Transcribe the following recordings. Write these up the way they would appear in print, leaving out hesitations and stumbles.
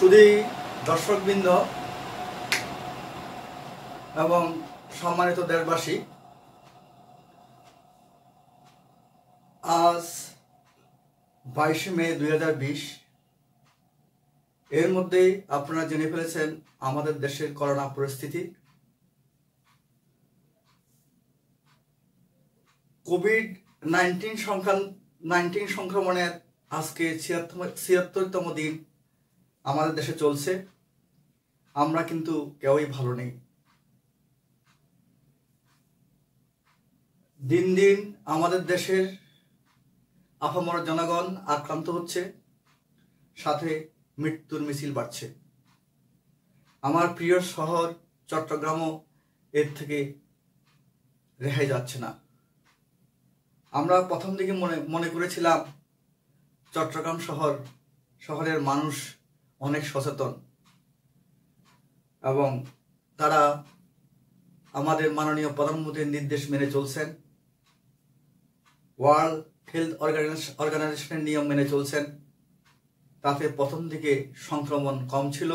সুধী দর্শকবৃন্দ এবং সম্মানিত দেশবাসী, আজ 22 মে 2020। এর মধ্যেই আপনারা জেনে ফেলেছেন আমাদের দেশের করোনা পরিস্থিতি। কোভিড-19 সংক্রমণের আজকে 76তম দিন আমাদের দেশে চলছে। আমরা কিন্তু কেউই ভালো নেই। দিন দিন আমাদের দেশের আপামর জনগণ আক্রান্ত হচ্ছে, সাথে মৃত্যুর মিছিল বাড়ছে। আমার প্রিয় শহর চট্টগ্রামও এর থেকে রেহাই যাচ্ছে না। আমরা প্রথম দিকে মনে করেছিলাম চট্টগ্রাম শহরের মানুষ অনেক সচেতন এবং তারা আমাদের মাননীয় প্রধানমন্ত্রীর নির্দেশ মেনে চলছেন, ওয়ার্ল্ড হেলথ অর্গানাইজেশনের নিয়ম মেনে চলছেন। তাতে প্রথম দিকে সংক্রমণ কম ছিল,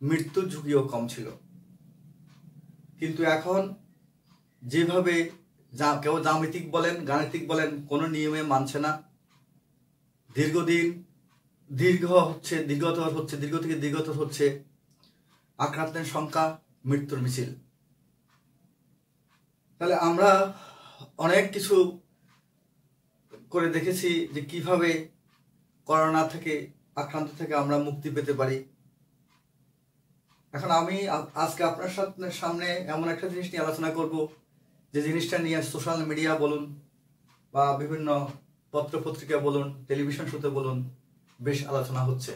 মৃত্যুর ঝুঁকিও কম ছিল। কিন্তু এখন যেভাবে কেউ জ্যামিতিক বলেন, গাণিতিক বলেন, কোনো নিয়মে মানছে না। দীর্ঘতর হচ্ছে আক্রান্তের সংখ্যা, মৃত্যুর মিছিল। তাহলে আমরা অনেক কিছু করে দেখেছি যে কিভাবে করোনা থেকে আক্রান্ত থেকে আমরা মুক্তি পেতে পারি। এখন আমি আজকে আপনার সামনে এমন একটা জিনিস নিয়ে আলোচনা করব, যে জিনিসটা নিয়ে সোশ্যাল মিডিয়া বলুন বা বিভিন্ন পত্রপত্রিকা বলুন, টেলিভিশন শোতে বলুন, বেশ আলোচনা হচ্ছে।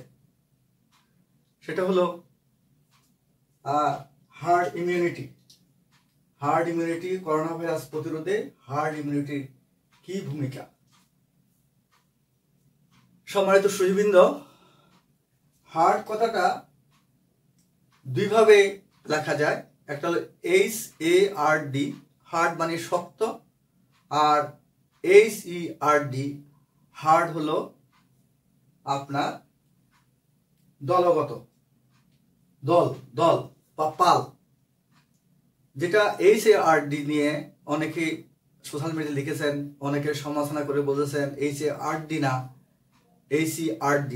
সেটা হলো হার্ড ইমিউনিটি। করোনা ভাইরাস প্রতিরোধে হার্ড ইমিউনিটির কি ভূমিকা? সম্মানিত সুধীবৃন্দ, হার্ড কথাটা দুইভাবে লেখা যায়। একটা হলো HARD, হার্ড মানে শক্ত, আর HERD, হার্ড হলো আপনার দলগত, দল বা পাল। যেটা HARD নিয়ে অনেকে সোশ্যাল মিডিয়া লিখেছেন, অনেকে সমালোচনা করে বলেছেন HARD না HERD।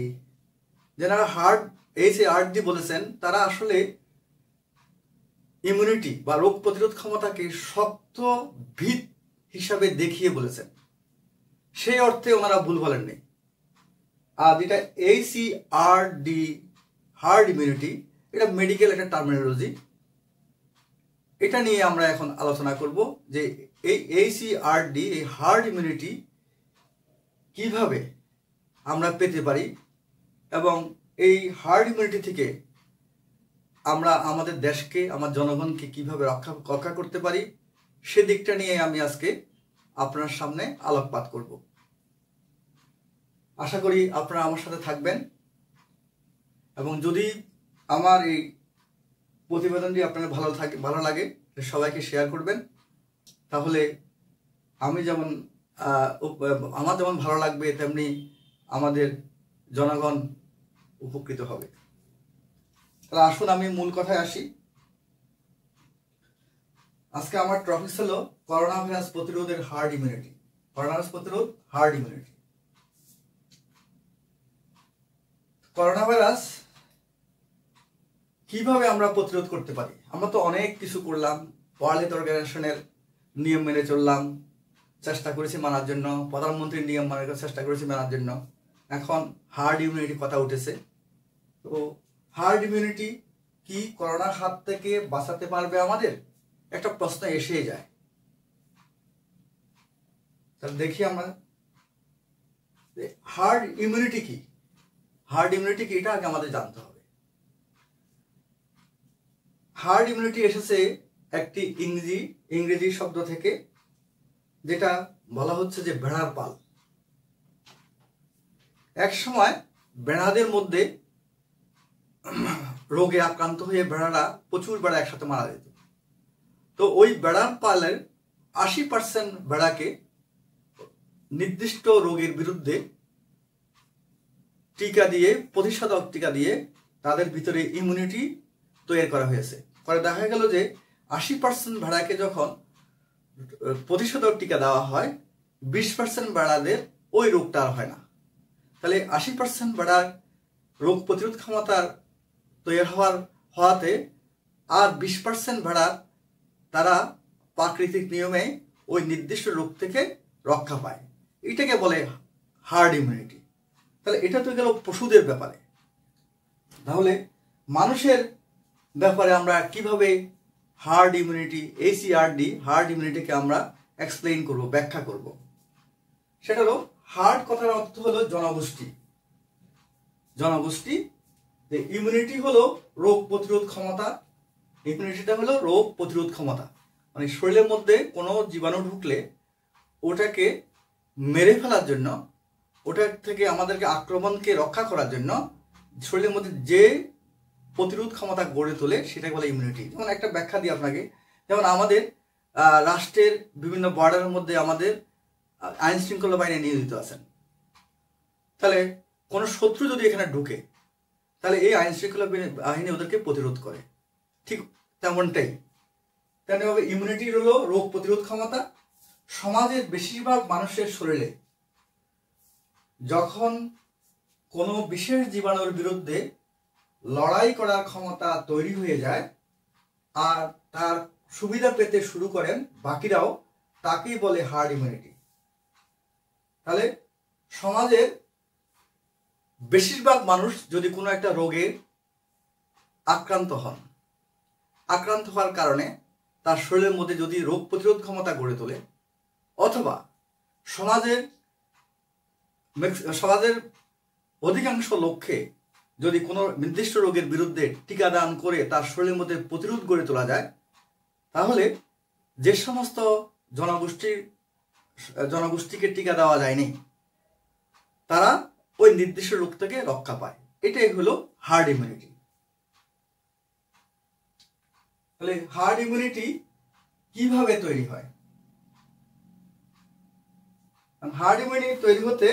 যারা HARD বলেছেন তারা আসলে ইমিউনিটি বা রোগ প্রতিরোধ ক্ষমতাকে শক্ত ভিত হিসাবে দেখিয়ে বলেছেন। সেই অর্থে ওনারা ভুল বলেননি। আর যেটা HERD, হার্ড ইমিউনিটি, এটা মেডিকেল একটা টার্মিনোলজি। এটা নিয়ে আমরা এখন আলোচনা করব যে এই HERD, এই হার্ড ইমিউনিটি কিভাবে আমরা পেতে পারি এবং এই হার্ড ইমিউনিটি থেকে আমরা আমাদের দেশকে, আমার জনগণকে কিভাবে রক্ষা করতে পারি, সেদিকটা নিয়ে আমি আজকে আপনার সামনে আলোকপাত করব। আশা করি আপনারা আমার সাথে থাকবেন এবং যদি আমার এই প্রতিবেদনটি আপনার ভালো লাগে সবাইকে শেয়ার করবেন। তাহলে আমার যেমন ভালো লাগবে, তেমনি আমাদের জনগণ উপকৃত হবে। তাহলে আসুন আমি মূল কথায় আসি। আজকে আমার টপিক হলো করোনা ভাইরাস প্রতিরোধের হার্ড ইমিউনিটি। করোনা ভাইরাস প্রতিরোধ, হার্ড ইমিউনিটি। করোনা ভাইরাস কিভাবে আমরা প্রতিরোধ করতে পারি? আমরা তো অনেক কিছু করলাম, ওয়ার্ল্ড হেলথ অর্গানাইজেশনের নিয়ম মেনে চললাম, চেষ্টা করেছি মানার জন্য, প্রধানমন্ত্রীর নিয়ম মানার চেষ্টা করেছি মানার জন্য। এখন হার্ড ইমিউনিটি কথা উঠেছে। তো হার্ড ইমিউনিটি কি করোনার হাত থেকে বাঁচাতে পারবে আমাদের? একটা প্রশ্ন এসেই যায়। তাহলে দেখি আমরা হার্ড ইমিউনিটি কি। হার্ড ইমিউনিটি কি, এটা আগে আমাদের জানতে হবে। হার্ড ইমিউনিটি এসেছে একটি ইংরেজি শব্দ থেকে, যেটা বলা হচ্ছে যে ভেড়ার পাল। এক সময় ভেড়াদের মধ্যে রোগে আক্রান্ত হয়ে প্রচুর বেড়া একসাথে মারা যেত। তো ওই বেড়ার পালের 80% বেড়াকে নির্দিষ্ট রোগের বিরুদ্ধে টিকা দিয়ে, প্রতিষেধক টিকা দিয়ে তাদের ভিতরে ইমিউনিটি তৈরি করা হয়েছে। পরে দেখা গেল যে 80% ভেড়াকে যখন প্রতিষেধক টিকা দেওয়া হয়, 20% ভেড়াদের ওই রোগটা আর হয় না। তাহলে 80% ভেড়ার রোগ প্রতিরোধ ক্ষমতার তৈরি হওয়াতে আর 20% ভেড়া তারা প্রাকৃতিক নিয়মে ওই নির্দিষ্ট রোগ থেকে রক্ষা পায়। এটাকে বলে হার্ড ইমিউনিটি। তাহলে এটা তো গেল পশুদের ব্যাপারে। তাহলে মানুষের ব্যাপারে আমরা কিভাবে হার্ড ইমিউনিটি, ACRD হার্ড ইমিউনিটিকে আমরা এক্সপ্লেইন করব, ব্যাখ্যা করব। সেটা হলো, হার্ড কথার অর্থ হলো জনগোষ্ঠী। জনগোষ্ঠী, ইমিউনিটি হলো রোগ প্রতিরোধ ক্ষমতা। ইমিউনিটিটা হলো রোগ প্রতিরোধ ক্ষমতা, মানে শরীরের মধ্যে কোনো জীবাণু ঢুকলে ওটাকে মেরে ফেলার জন্য, ওটার থেকে আমাদেরকে আক্রমণকে রক্ষা করার জন্য শরীরের মধ্যে যে প্রতিরোধ ক্ষমতা গড়ে তোলে সেটাকে বলে ইমিউনিটি। যেমন একটা ব্যাখ্যা দিই আপনাকে, যেমন আমাদের রাষ্ট্রের বিভিন্ন বর্ডারের মধ্যে আমাদের আইন শৃঙ্খলা বাহিনী নিয়োজিত আছেন। তাহলে কোনো শত্রু যদি এখানে ঢুকে, তাহলে এই আইন শৃঙ্খলা বাহিনী ওদেরকে প্রতিরোধ করে। ঠিক তেমনটাই তেমনিভাবে ইমিউনিটি হলো রোগ প্রতিরোধ ক্ষমতা। সমাজের বেশিরভাগ মানুষের শরীরে যখন কোনো বিশেষ জীবাণুর বিরুদ্ধে লড়াই করার ক্ষমতা তৈরি হয়ে যায় আর তার সুবিধা পেতে শুরু করেন বাকিরাও, তাকেই বলে হার্ড ইমিউনিটি। তাহলে সমাজের বেশিরভাগ মানুষ যদি কোনো একটা রোগে আক্রান্ত হন, আক্রান্ত হওয়ার কারণে তার শরীরের মধ্যে যদি রোগ প্রতিরোধ ক্ষমতা গড়ে তোলে, অথবা সমাজের অধিকাংশ লোককে যদি কোনো নির্দিষ্ট রোগের বিরুদ্ধে টিকাদান করে তার শরীরের মধ্যে প্রতিরোধ গড়ে তোলা যায়, তাহলে যে সমস্ত জনগোষ্ঠীকে টিকা দেওয়া যায়নি তারা ওই নির্দিষ্ট রোগ থেকে রক্ষা পায়। এটাই হলো হার্ড ইমিউনিটি। তাহলে হার্ড ইমিউনিটি কিভাবে তৈরি হয়? হার্ড ইমিউনিটি তৈরি হতে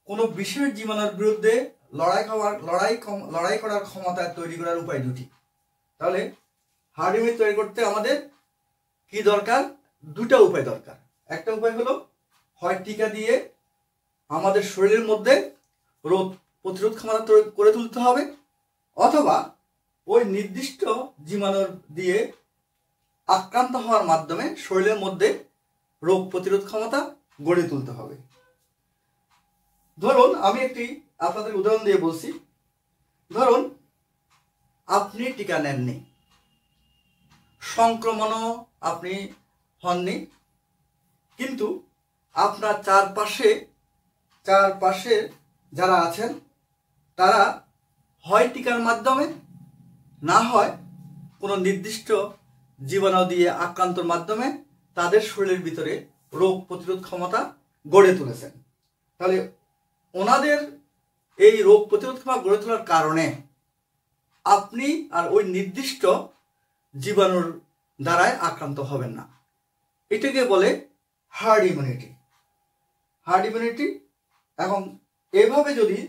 কোনো বিশেষ জীবাণুর বিরুদ্ধে লড়াই করার ক্ষমতা তৈরি করার উপায় দুটি। তাহলে হার্ড ইমিউনিটি তৈরি করতে আমাদের কি দরকার? দুটা উপায় দরকার। একটা উপায় হলো, হয় টিকা দিয়ে আমাদের শরীরের মধ্যে রোগ প্রতিরোধ ক্ষমতা করে তুলতে হবে, অথবা ওই নির্দিষ্ট জীবাণুর দিয়ে আক্রান্ত হওয়ার মাধ্যমে শরীরের মধ্যে রোগ প্রতিরোধ ক্ষমতা গড়ে তুলতে হবে। ধরুন আমি একটি আপনাদের উদাহরণ দিয়ে বলছি। ধরুন আপনি টিকা নেননি, সংক্রমণও আপনি হননি, কিন্তু আপনার চারপাশে যারা আছেন তারা হয় টিকার মাধ্যমে, না হয় কোনো নির্দিষ্ট জীবাণু দিয়ে আক্রান্তর মাধ্যমে তাদের শরীরের ভিতরে রোগ প্রতিরোধ ক্ষমতা গড়ে তুলেছেন। তাহলে ওনাদের এই রোগ প্রতিরোধ ক্ষমতা গড়ে তোলার কারণে আপনি আর ওই নির্দিষ্ট জীবাণুর দ্বারায় আক্রান্ত হবেন না। এটাকে বলে হার্ড ইমিউনিটি। Hard immunity. এখন এভাবে যদি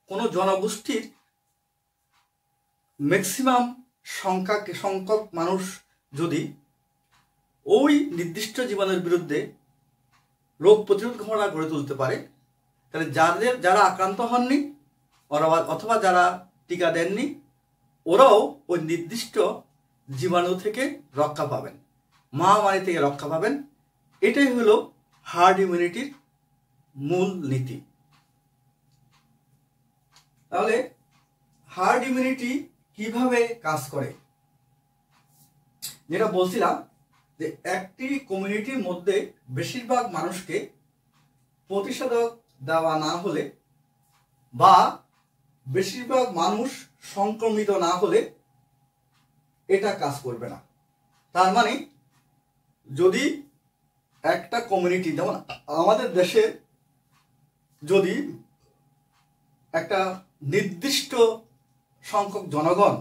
কোনো জনগোষ্ঠীর ম্যাক্সিমাম সংখ্যক মানুষ যদি ওই নির্দিষ্ট জীবাণুর বিরুদ্ধে রোগ প্রতিরোধ ক্ষমতা গড়ে তুলতে পারে, তাহলে যারা আক্রান্ত হননি অথবা যারা টিকা দেননি, ওরাও ওই নির্দিষ্ট জীবাণু থেকে রক্ষা পাবেন, মহামারী থেকে রক্ষা পাবেন। এটাই হলো হার্ড ইমিউনিটির মূল নীতি। তাহলে হার্ড ইমিউনিটি কিভাবে কাজ করে? যেটা বলছিলাম যে একটি কমিউনিটির মধ্যে বেশিরভাগ মানুষকে প্রতিষেধক দেওয়া না হলে বা বেশিরভাগ মানুষ সংক্রমিত না হলে এটা কাজ করবে না। তার মানে যদি একটা কমিউনিটি, যেমন আমাদের দেশে যদি একটা নির্দিষ্ট সংখ্যক জনগণ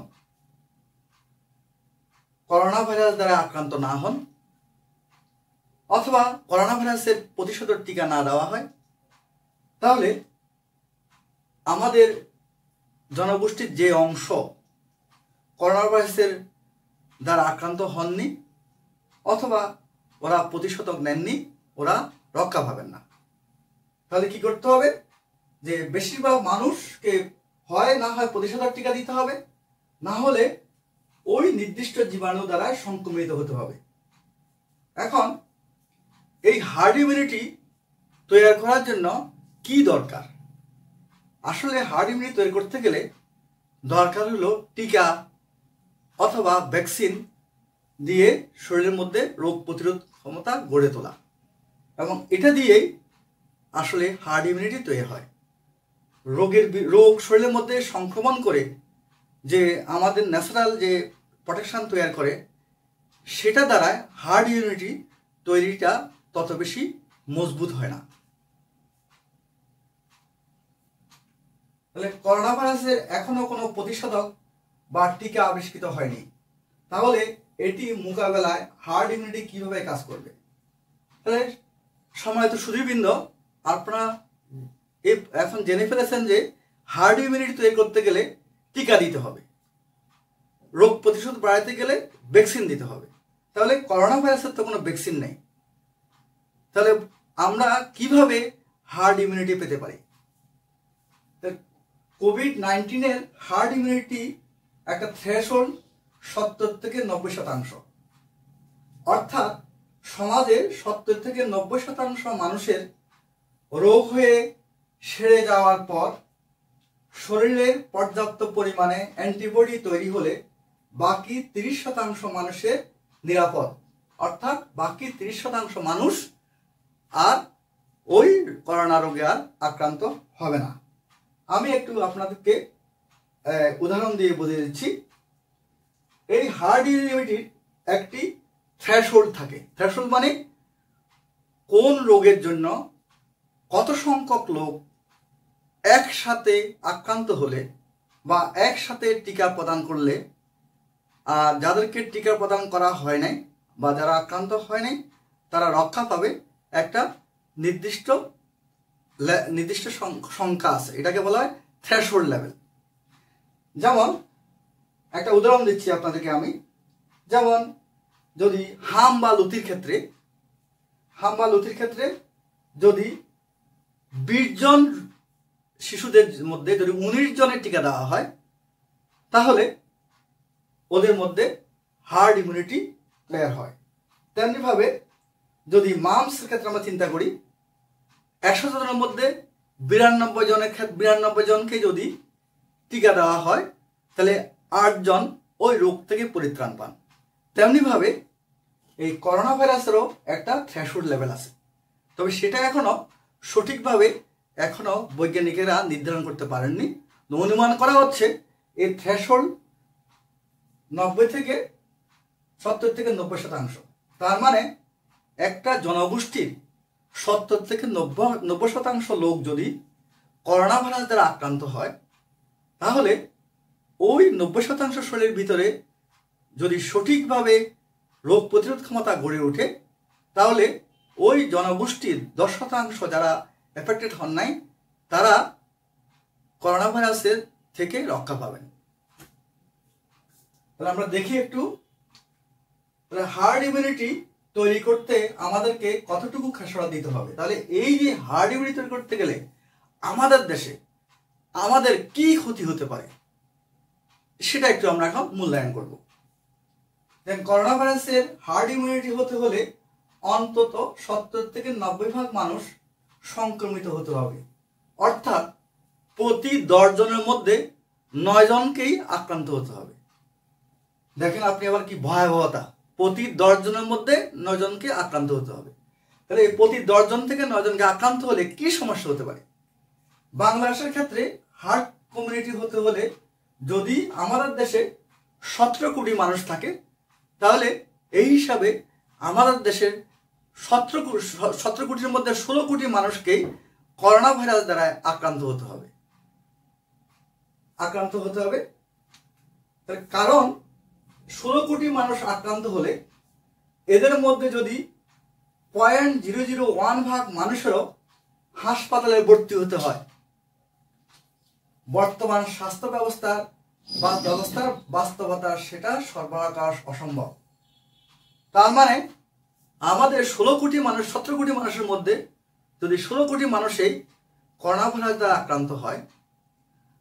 করোনা ভাইরাস দ্বারা আক্রান্ত না হন, অথবা করোনা ভাইরাসের প্রতিষেধক টিকা না দেওয়া হয়, তাহলে আমাদের জনগোষ্ঠীর যে অংশ করোনা ভাইরাসের দ্বারা আক্রান্ত হননি অথবা ওরা প্রতিষেধক নেননি, ওরা রক্ষা পাবেন না। তাহলে কি করতে হবে? যে বেশিরভাগ মানুষকে হয় না হয় প্রতিষেধক টিকা দিতে হবে, না হলে ওই নির্দিষ্ট জীবাণু দ্বারা সংক্রমিত হতে হবে। এখন এই হার্ড ইমিউনিটি তৈরি করার জন্য কি দরকার? আসলে হার্ড ইমিউনিটি তৈরি করতে গেলে দরকার হলো টিকা অথবা ভ্যাকসিন দিয়ে শরীরের মধ্যে রোগ প্রতিরোধ ক্ষমতা গড়ে তোলা, এবং এটা দিয়েই আসলে হার্ড ইমিউনিটি তৈরি হয়। রোগ শরীরের মধ্যে সংক্রমণ করে যে আমাদের ন্যাচারাল যে প্রোটেকশন তৈরি করে, সেটা দ্বারা হার্ড ইমিউনিটি তৈরিটা তত বেশি মজবুত হয় না। তাহলে করোনা ভাইরাসের এখনো কোনো প্রতিষেধক বা টিকা আবিষ্কৃত হয়নি, তাহলে এটি মোকাবেলায় হার্ড ইমিউনিটি কিভাবে কাজ করবে? তাহলে সম্মানিত সুধীবৃন্দ, আপনারা এখন জেনে ফেলেছেন যে হার্ড ইমিউনিটি তৈরি করতে গেলে টিকা দিতে হবে, রোগ প্রতিরোধ বাড়াতে গেলে ভ্যাকসিন দিতে হবে। তাহলে করোনা ভাইরাসের তো কোনো ভ্যাকসিন নেই, তাহলে আমরা কিভাবে হার্ড ইমিউনিটি পেতে পারি? কোভিড-19 হার্ড ইমিউনিটি একটা থ্রেশহোল্ড 70 থেকে 90%। অর্থাৎ সমাজে 70 থেকে 90% মানুষের রোগ হয়ে সেরে যাওয়ার পর শরীরে পর্যাপ্ত পরিমাণে অ্যান্টিবডি তৈরি হলে বাকি 30% মানুষের নিরাপদ। অর্থাৎ বাকি 30% মানুষ আর ওই করোনা রোগে আর আক্রান্ত হবে না। আমি একটু আপনাদেরকে উদাহরণ দিয়ে বুঝিয়ে দিচ্ছি। এই হার্ড ইমিউনিটির একটি থ্রেশহোল্ড থাকে। থ্রেশহোল্ড মানে কোন রোগের জন্য কত সংখ্যক লোক একসাথে আক্রান্ত হলে বা একসাথে টিকা প্রদান করলে, আর যাদেরকে টিকা প্রদান করা হয় নাই বা যারা আক্রান্ত হয় নাই তারা রক্ষা পাবে, একটা নির্দিষ্ট সংখ্যা আছে, এটাকে বলা হয় থ্রেশহোল্ড লেভেল। যেমন একটা উদাহরণ দিচ্ছি আপনাদেরকে আমি। যেমন যদি হাম বা লুতির ক্ষেত্রে যদি 20 জন শিশুদের মধ্যে যদি 19 জনের টিকা দেওয়া হয়, তাহলে ওদের মধ্যে হার্ড ইমিউনিটি তৈরি হয়। তেমনিভাবে যদি মাম্পসের ক্ষেত্রে আমরা চিন্তা করি, 100 জনের মধ্যে 92 জনকে যদি টিকা দেওয়া হয়, তাহলে 8 জন ওই রোগ থেকে পরিত্রাণ পান। তেমনিভাবে এই করোনা ভাইরাসেরও একটা থ্রেশহোল্ড লেভেল আছে, তবে সেটা এখনো সঠিকভাবে বৈজ্ঞানিকেরা নির্ধারণ করতে পারেননি। অনুমান করা হচ্ছে এই থ্রেশহোল্ড 70 থেকে 90%। তার মানে একটা জনগোষ্ঠীর 70 থেকে 90% লোক যদি করোনা ভাইরাস দ্বারা আক্রান্ত হয়, তাহলে ওই 90% শরীরের ভিতরে যদি সঠিকভাবে রোগ প্রতিরোধ ক্ষমতা গড়ে ওঠে, তাহলে ওই জনগোষ্ঠীর 10% যারা এফেক্টেড হন নাই, তারা করোনা ভাইরাসের থেকে রক্ষা পাবেন। তাহলে আমরা দেখি একটু হার্ড ইমিউনিটি তৈরি করতে আমাদেরকে কতটুকু খেসারত দিতে হবে। তাহলে এই যে হার্ড ইমিউনিটি তৈরি করতে গেলে আমাদের দেশে আমাদের কি ক্ষতি হতে পারে, সেটা একটু আমরা এখন মূল্যায়ন করব। দেন করোনা ভাইরাসের হার্ড ইমিউনিটি হতে হলে অন্তত 70 থেকে 90% মানুষ সংক্রমিত হতে হবে। অর্থাৎ প্রতি 10 জনের মধ্যে 9 জনকেই আক্রান্ত হতে হবে। দেখেন আপনি আবার কি ভয়াবহতা, প্রতি 10 জনের মধ্যে 9 জনকে আক্রান্ত হতে হবে। তাহলে প্রতি 10 জন থেকে 9 জনকে আক্রান্ত হলে কি সমস্যা হতে পারে? বাংলাদেশের ক্ষেত্রে হার্ড কমিউনিটি হতে হলে যদি আমাদের দেশে 17 কোটি মানুষ থাকে, তাহলে এই হিসাবে আমাদের দেশের 17 কোটির মধ্যে 16 কোটি মানুষকেই করোনা ভাইরাস দ্বারা আক্রান্ত হতে হবে। কারণ 16 কোটি মানুষ আক্রান্ত হলে এদের মধ্যে যদি 0.001 ভাগ মানুষেরও হাসপাতালে ভর্তি হতে হয়, বর্তমান স্বাস্থ্য ব্যবস্থার বাস্তবতা সেটা সরবরাহ করা অসম্ভব। তার মানে আমাদের 16 কোটি মানুষ 17 কোটি মানুষের মধ্যে যদি 16 কোটি মানুষই করোনা ভাইরাস দ্বারা আক্রান্ত হয়,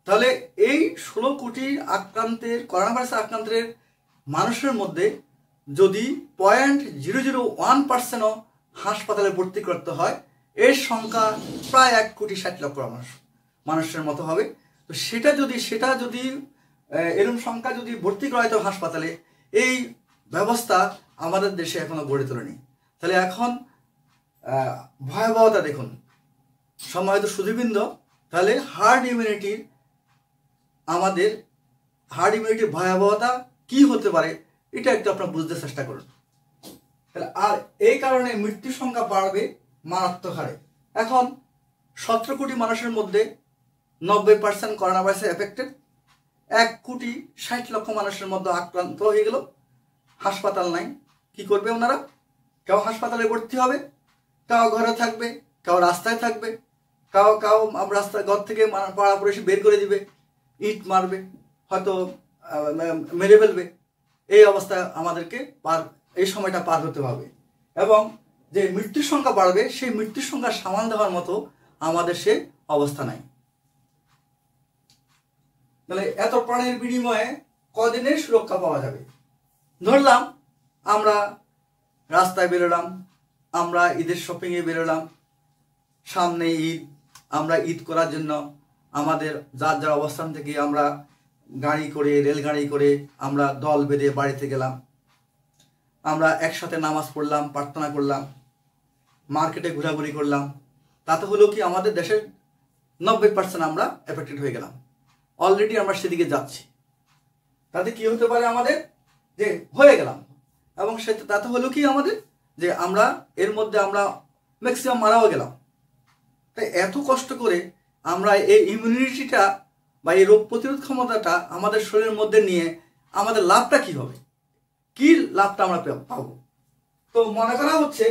তাহলে এই 16 কোটি করোনা ভাইরাস আক্রান্তের মানুষের মধ্যে যদি 0.001%ও হাসপাতালে ভর্তি করতে হয়, এর সংখ্যা প্রায় 1,60,00,000 মানুষের মতো হবে। তো সেটা যদি এরকম সংখ্যা যদি ভর্তি করা হয় হাসপাতালে, এই ব্যবস্থা আমাদের দেশে এখনো গড়ে তোলেনি। তাহলে এখন ভয়াবহতা দেখুন সম্মানিত সুধীবৃন্দ। তাহলে হার্ড ইমিউনিটির ভয়াবহতা কি হতে পারে এটা একটু আপনারা বুঝতে চেষ্টা করুন। তাহলে আর এই কারণে মৃত্যুর সংখ্যা বাড়বে মারাত্মক হারে। এখন 17 কোটি মানুষের মধ্যে 90% করোনা ভাইরাসে এফেক্টেড, 1,60,00,000 মানুষের মধ্যে আক্রান্ত হয়ে গেল, হাসপাতাল নাই। কি করবে ওনারা? কেউ হাসপাতালে ভর্তি হবে, কেউ ঘরে থাকবে, কেউ রাস্তায় থাকবে, কেউ রাস্তায় ঘর থেকে পাড়া পড়ে বের করে দিবে, ইট মারবে, হয়তো মেরে ফেলবে। এই অবস্থা আমাদেরকে এই সময়টা পার হতে হবে। এবং যে মৃত্যুর সংখ্যা বাড়বে, সেই মৃত্যুর সংখ্যা সামাল দেওয়ার মতো আমাদের সে অবস্থা নাই। তাহলে এত প্রাণের বিনিময়ে কদিনের সুরক্ষা পাওয়া যাবে? ধরলাম আমরা রাস্তায় বেরোলাম, আমরা ঈদের শপিংয়ে বেরোলাম, সামনে ঈদ, আমরা ঈদ করার জন্য আমাদের যার যার অবস্থান থেকে আমরা রেলগাড়ি করে আমরা দল বেঁধে বাড়িতে গেলাম, আমরা একসাথে নামাজ পড়লাম, প্রার্থনা করলাম, মার্কেটে ঘোরাঘুরি করলাম। তাতে হলো কি আমাদের দেশের 90% আমরা এফেক্টেড হয়ে গেলাম, অলরেডি আমরা সেদিকে যাচ্ছি। তাতে কি হতে পারে আমাদের? যে হয়ে গেলাম, এবং তাতে হলো কি আমাদের যে আমরা এর মধ্যে আমরা ম্যাক্সিমাম মারাও গেলাম। তাই এত কষ্ট করে আমরা এই ইমিউনিটিটা বা এই রোগ প্রতিরোধ ক্ষমতাটা আমাদের শরীরের মধ্যে নিয়ে আমাদের লাভটা কি হবে? কি লাভটা আমরা পাবো? তো মনে করা হচ্ছে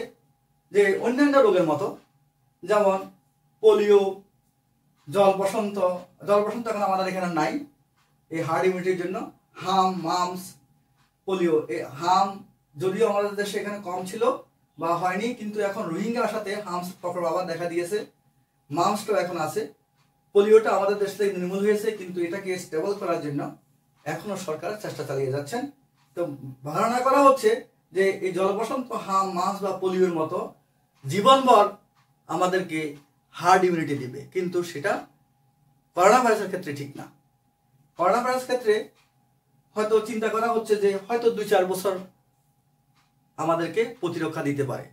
যে অন্যান্য রোগের মতো, যেমন পোলিও, জল বসন্ত এখন আমাদের এখানে নাই এই হার্ড ইমিউনিটির জন্য। মামস, পোলিও, এই যদিও আমাদের দেশে এখানে কম ছিল বা হয়নি, কিন্তু এখন রোহিঙ্গা আসাতে হামস প্রকোপ আবার দেখা দিয়েছে। মামসটাও এখন আছে। পোলিওটা আমাদের দেশ থেকে নির্মূল হয়েছে, কিন্তু এটাকে স্টেবল করার জন্য এখনো সরকার চেষ্টা চালিয়ে যাচ্ছেন। তো ধারণা করা হচ্ছে যে এই জলবসন্ত, মামস বা পোলিওর মতো জীবনভর আমাদেরকে হার্ড ইমিউনিটি দিবে, কিন্তু সেটা করোনা ভাইরাসের ক্ষেত্রে ঠিক না। করোনা ভাইরাস ক্ষেত্রে হয়তো চিন্তা করা হচ্ছে যে হয়তো 2-4 বছর আমাদেরকে প্রতিরক্ষা দিতে পারে।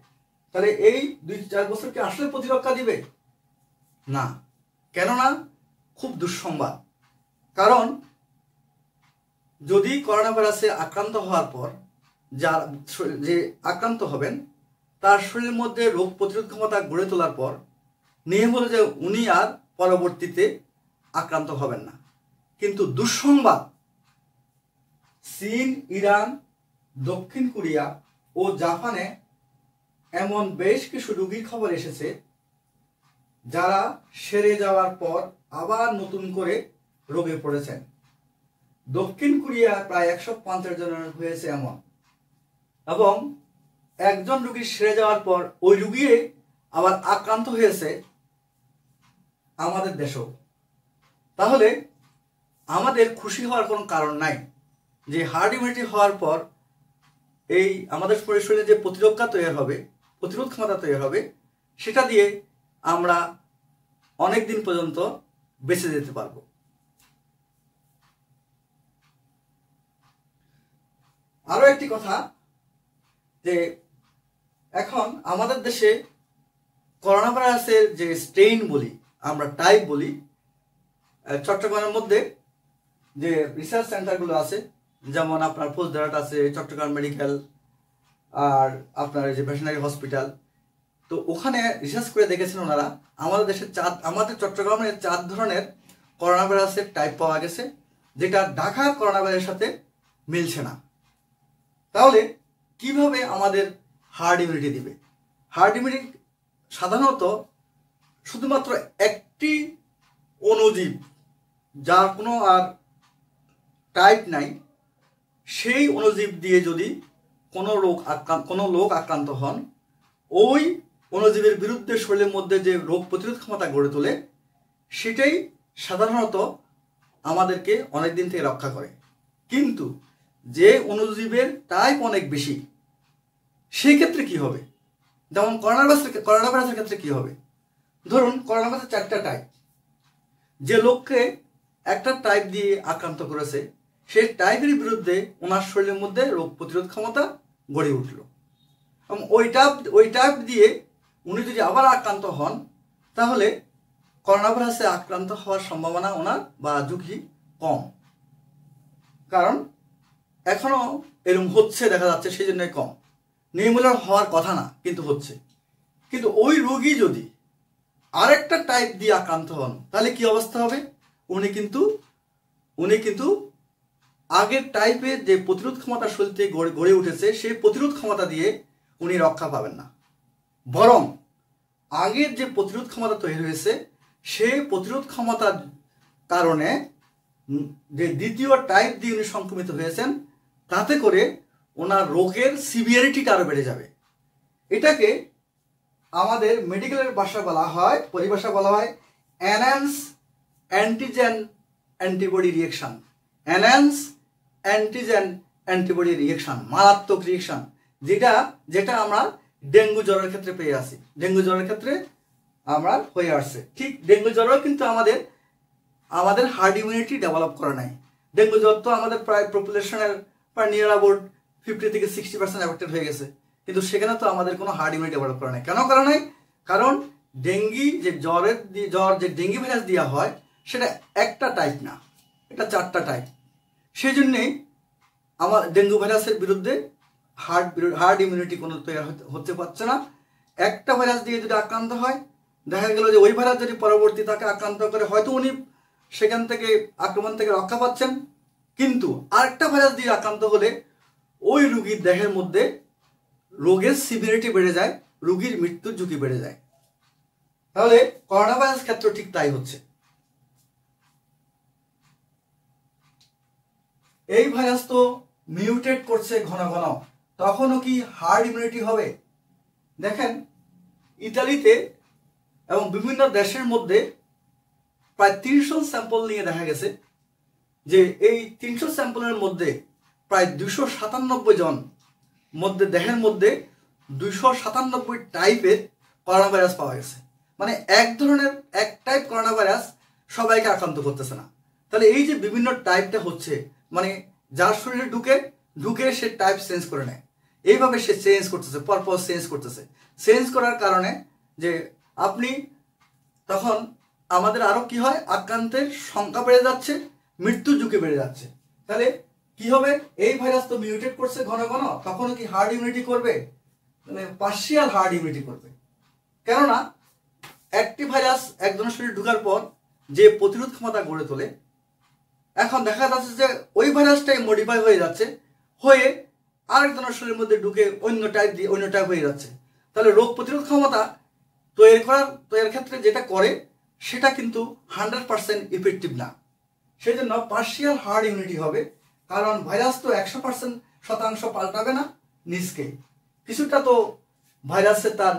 তাহলে এই 2-4 বছর কি আসলে প্রতিরক্ষা দিবে? না। কেননা খুব দুঃসংবাদ। কারণ যদি করোনা ভাইরাসে আক্রান্ত হওয়ার পর যে আক্রান্ত হবেন তার শরীরের মধ্যে রোগ প্রতিরোধ ক্ষমতা গড়ে তোলার পর নিয়ম হলো যে উনি আর পরবর্তীতে আক্রান্ত হবেন না। কিন্তু দুঃসংবাদ, চীন, ইরান, দক্ষিণ কোরিয়া ও জাপানে এমন বেশ কিছু রোগীর খবর এসেছে যারা সেরে যাওয়ার পর আবার নতুন করে রোগে পড়েছেন। দক্ষিণ কোরিয়া প্রায় 150 জনের হয়েছে এমন, এবং একজন রোগী সেরে যাওয়ার পর ওই রোগী আবার আক্রান্ত হয়েছে আমাদের দেশেও। তাহলে আমাদের খুশি হওয়ার কোনো কারণ নাই যে হার্ড ইমিউনিটি হওয়ার পর এই আমাদের শরীরে যে প্রতিরোধ ক্ষমতা তৈরি হবে, সেটা দিয়ে আমরা অনেক দিন পর্যন্ত বেঁচে যেতে পারবো। আরো একটি কথা, যে এখন আমাদের দেশে করোনা ভাইরাসের যে স্ট্রেইন বলি, আমরা টাইপ বলি, চট্টগ্রামের মধ্যে যে রিসার্চ সেন্টারগুলো আছে, যেমন আপনার ফৌজদারহাট আছে, চট্টগ্রাম মেডিকেল, আর আপনার যে ভেটেরিনারি হসপিটাল, তো ওখানে রিসার্চ করে দেখেছেন ওনারা আমাদের চট্টগ্রামের 4 ধরনের করোনা ভাইরাসের টাইপ পাওয়া গেছে, যেটা ঢাকা করোনা ভাইরাসের সাথে মিলছে না। তাহলে কিভাবে আমাদের হার্ড ইমিউনিটি দিবে? হার্ড ইমিউনিটি সাধারণত শুধুমাত্র একটি অণুজীব, যার কোনো আর টাইপ নাই, সেই অণুজীব দিয়ে যদি কোনো লোক আক্রান্ত হন, ওই অণুজীবের বিরুদ্ধে শরীরের মধ্যে যে রোগ প্রতিরোধ ক্ষমতা গড়ে তোলে, সেটাই সাধারণত আমাদেরকে অনেক দিন থেকে রক্ষা করে। কিন্তু যে অণুজীবের টাইপ অনেক বেশি, সেই ক্ষেত্রে কি হবে? যেমন করোনা ভাইরাসের ক্ষেত্রে কি হবে? ধরুন করোনা ভাইরাসের 4টা টাইপ। যে লোককে একটা টাইপ দিয়ে আক্রান্ত করেছে, সেই টাইপের বিরুদ্ধে ওনার শরীরের মধ্যে রোগ প্রতিরোধ ক্ষমতা গড়ে উঠল, এবং ওই টাইপ দিয়ে উনি যদি আবার আক্রান্ত হন, তাহলে করোনা ভাইরাসে আক্রান্ত হওয়ার সম্ভাবনা ওনার বা ঝুঁকি কম। কারণ এখনো এরকম হচ্ছে দেখা যাচ্ছে, সেই জন্যই কম। নির্মূলন হওয়ার কথা না, কিন্তু হচ্ছে। কিন্তু ওই রোগী যদি আরেকটা টাইপ দিয়ে আক্রান্ত হন, তাহলে কি অবস্থা হবে? উনি কিন্তু আগের টাইপের যে প্রতিরোধ ক্ষমতা শরীর থেকে গড়ে উঠেছে, সেই প্রতিরোধ ক্ষমতা দিয়ে উনি রক্ষা পাবেন না। বরং আগের যে প্রতিরোধ ক্ষমতা তৈরি হয়েছে, সেই প্রতিরোধ ক্ষমতার কারণে যে দ্বিতীয় টাইপ দিয়ে উনি সংক্রমিত হয়েছেন, তাতে করে ওনার রোগের সিভিয়ারিটিটা আরও বেড়ে যাবে। এটাকে আমাদের মেডিকেলের পরিভাষা বলা হয় enhance antigen antibody reaction. Enhance antigen antibody reaction, মারাত্মক রিয়েকশন, যেটা আমরা ডেঙ্গু জ্বরের ক্ষেত্রে পেয়ে আসি। ডেঙ্গু জ্বরের ক্ষেত্রে আমরা হয়ে আসছে। ঠিক ডেঙ্গু জ্বরও কিন্তু আমাদের হার্ড ইমিউনিটি ডেভেলপ করা নাই। ডেঙ্গু জ্বর তো আমাদের প্রায় পপুলেশনের প্রায় নিয়ার অ্যাবাউট 50 থেকে 60% অ্যাফেক্টেড হয়ে গেছে, কিন্তু সেখানে তো আমাদের কোনো হার্ড ইমিউনিটি ডেভেলপ করা নাই। কেন করা নাই? কারণ যে ডেঙ্গি ভাইরাস দেওয়া হয়, সেটা একটা টাইপ না, এটা 4টা টাইপ। সেই জন্যেই আমার ডেঙ্গু ভাইরাসের বিরুদ্ধে হার্ড ইমিউনিটি কোনো তৈরি হতে পারছে না। একটা ভাইরাস দিয়ে যদি আক্রান্ত হয়, দেখা গেল যে ওই ভাইরাস যদি পরবর্তী তাকে আক্রান্ত করে, হয়তো উনি সেখান থেকে আক্রমণ থেকে রক্ষা পাচ্ছেন, কিন্তু আরেকটা ভাইরাস দিয়ে আক্রান্ত হলে ওই রোগীর দেহের মধ্যে রোগের সিভিয়ারিটি বেড়ে যায়, রোগীর মৃত্যুর ঝুঁকি বেড়ে যায়। তাহলে করোনা ভাইরাস ক্ষেত্র ঠিক তাই হচ্ছে। এই ভাইরাস তো মিউটেট করছে ঘন ঘন, তখনও কি হার্ড ইমিউনিটি হবে? দেখেন, ইতালিতে এবং বিভিন্ন দেশের মধ্যে প্রায় 300 স্যাম্পল নিয়ে দেখা গেছে যে এই 300 স্যাম্পলের মধ্যে প্রায় 297 জন দেহের মধ্যে 297 টাইপের করোনা ভাইরাস পাওয়া গেছে। মানে এক টাইপ করোনা ভাইরাস সবাইকে আক্রান্ত করতেছে না। তাহলে এই যে বিভিন্ন টাইপটা হচ্ছে, মানে যার শরীরে ঢুকে সে টাইপ চেঞ্জ করে নেয়, এইভাবে সে চেঞ্জ করতেছে, পরপর চেঞ্জ করার কারণে যে আপনি তখন আমাদের আরো কি হয়, আক্রান্তের সংখ্যা বেড়ে যাচ্ছে, মৃত্যুর ঝুঁকি বেড়ে যাচ্ছে। তাহলে কি হবে? এই ভাইরাস তো মিউটেট করছে ঘন ঘন, তখনও কি হার্ড ইমিউনিটি করবে? মানে পার্শিয়াল হার্ড ইমিউনিটি করবে। কেননা একটি ভাইরাস একজনের শরীরে ঢুকার পর যে প্রতিরোধ ক্ষমতা গড়ে তোলে, এখন দেখা যাচ্ছে যে ওই ভাইরাসটাই মডিফাই হয়ে যাচ্ছে, হয়ে আরেকজনের শরীরের মধ্যে ঢুকে অন্য টাইপ হয়ে যাচ্ছে। তাহলে রোগ প্রতিরোধ ক্ষমতা তৈরির ক্ষেত্রে যেটা করে, সেটা কিন্তু 100% ইফেক্টিভ না। সেই জন্য পার্শিয়াল হার্ড ইমিউনিটি হবে। কারণ ভাইরাস তো 100% পাল্টাবে না নিজকে, কিছুটা তো ভাইরাসের তার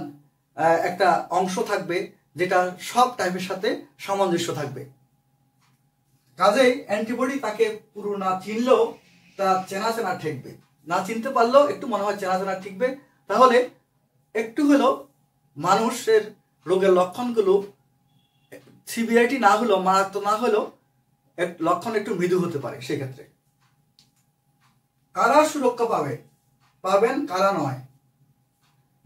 একটা অংশ থাকবে যেটা সব টাইপের সাথে সামঞ্জস্য থাকবে। কাজেই অ্যান্টিবডি তাকে পুরো না চিনলেও তা চেনা ঠেকবে, না চিনতে পারলেও একটু মনে হয় চেনা ঠেকবে। তাহলে একটু হলেও মানুষের রোগের লক্ষণগুলো সিভিয়ারিটি না হলেও, মারাত্মক না হলেও লক্ষণ একটু মৃদু হতে পারে। সেক্ষেত্রে কারা সুরক্ষা পাবেন, কারা নয়।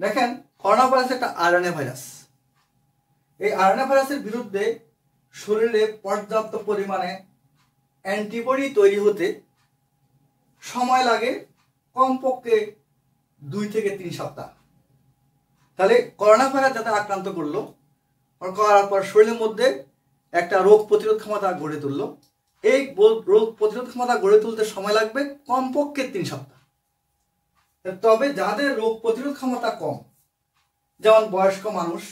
দেখেন, করোনা ভাইরাস একটা আরএনএ ভাইরাস। এই আরএনএ ভাইরাসের বিরুদ্ধে শরীরে পর্যাপ্ত পরিমাণে অ্যান্টিবডি তৈরি হতে সময় লাগে কমপক্ষে 2 থেকে 3 সপ্তাহ। তাহলে করোনা ভাইরাস যাতে আক্রান্ত করলো, করার পর শরীরের মধ্যে একটা রোগ প্রতিরোধ ক্ষমতা গড়ে তুললো, এই রোগ প্রতিরোধ ক্ষমতা গড়ে তুলতে সময় লাগবে কমপক্ষে 3 সপ্তাহ। তবে যাদের রোগ প্রতিরোধ ক্ষমতা কম, যেমন বয়স্ক মানুষ,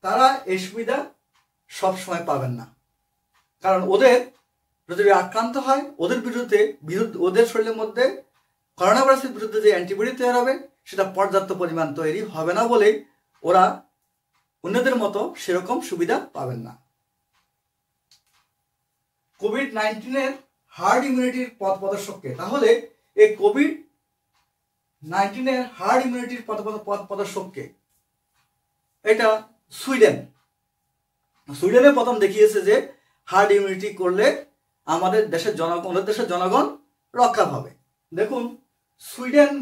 তারা এই সুবিধা সবসময় পাবেন না। কারণ ওদের যদি আক্রান্ত হয় ওদের ওদের শরীরের মধ্যে করোনা ভাইরাসের বিরুদ্ধে যে অ্যান্টিবডি তৈরি হবে সেটা পর্যাপ্ত পরিমাণ তৈরি হবে না বলে ওরা অন্যদের মতো সেরকম সুবিধা পাবেন না। কোভিড-19 হার্ড ইমিউনিটির পথ প্রদর্শককে, তাহলে এই কোভিড-19 হার্ড ইমিউনিটির পথ প্রদর্শককে, এটা সুইডেনে প্রথম দেখিয়েছে যে হার্ড ইমিউনিটি করলে আমাদের দেশের জনগণ রক্ষা পাবে। দেখুন, সুইডেন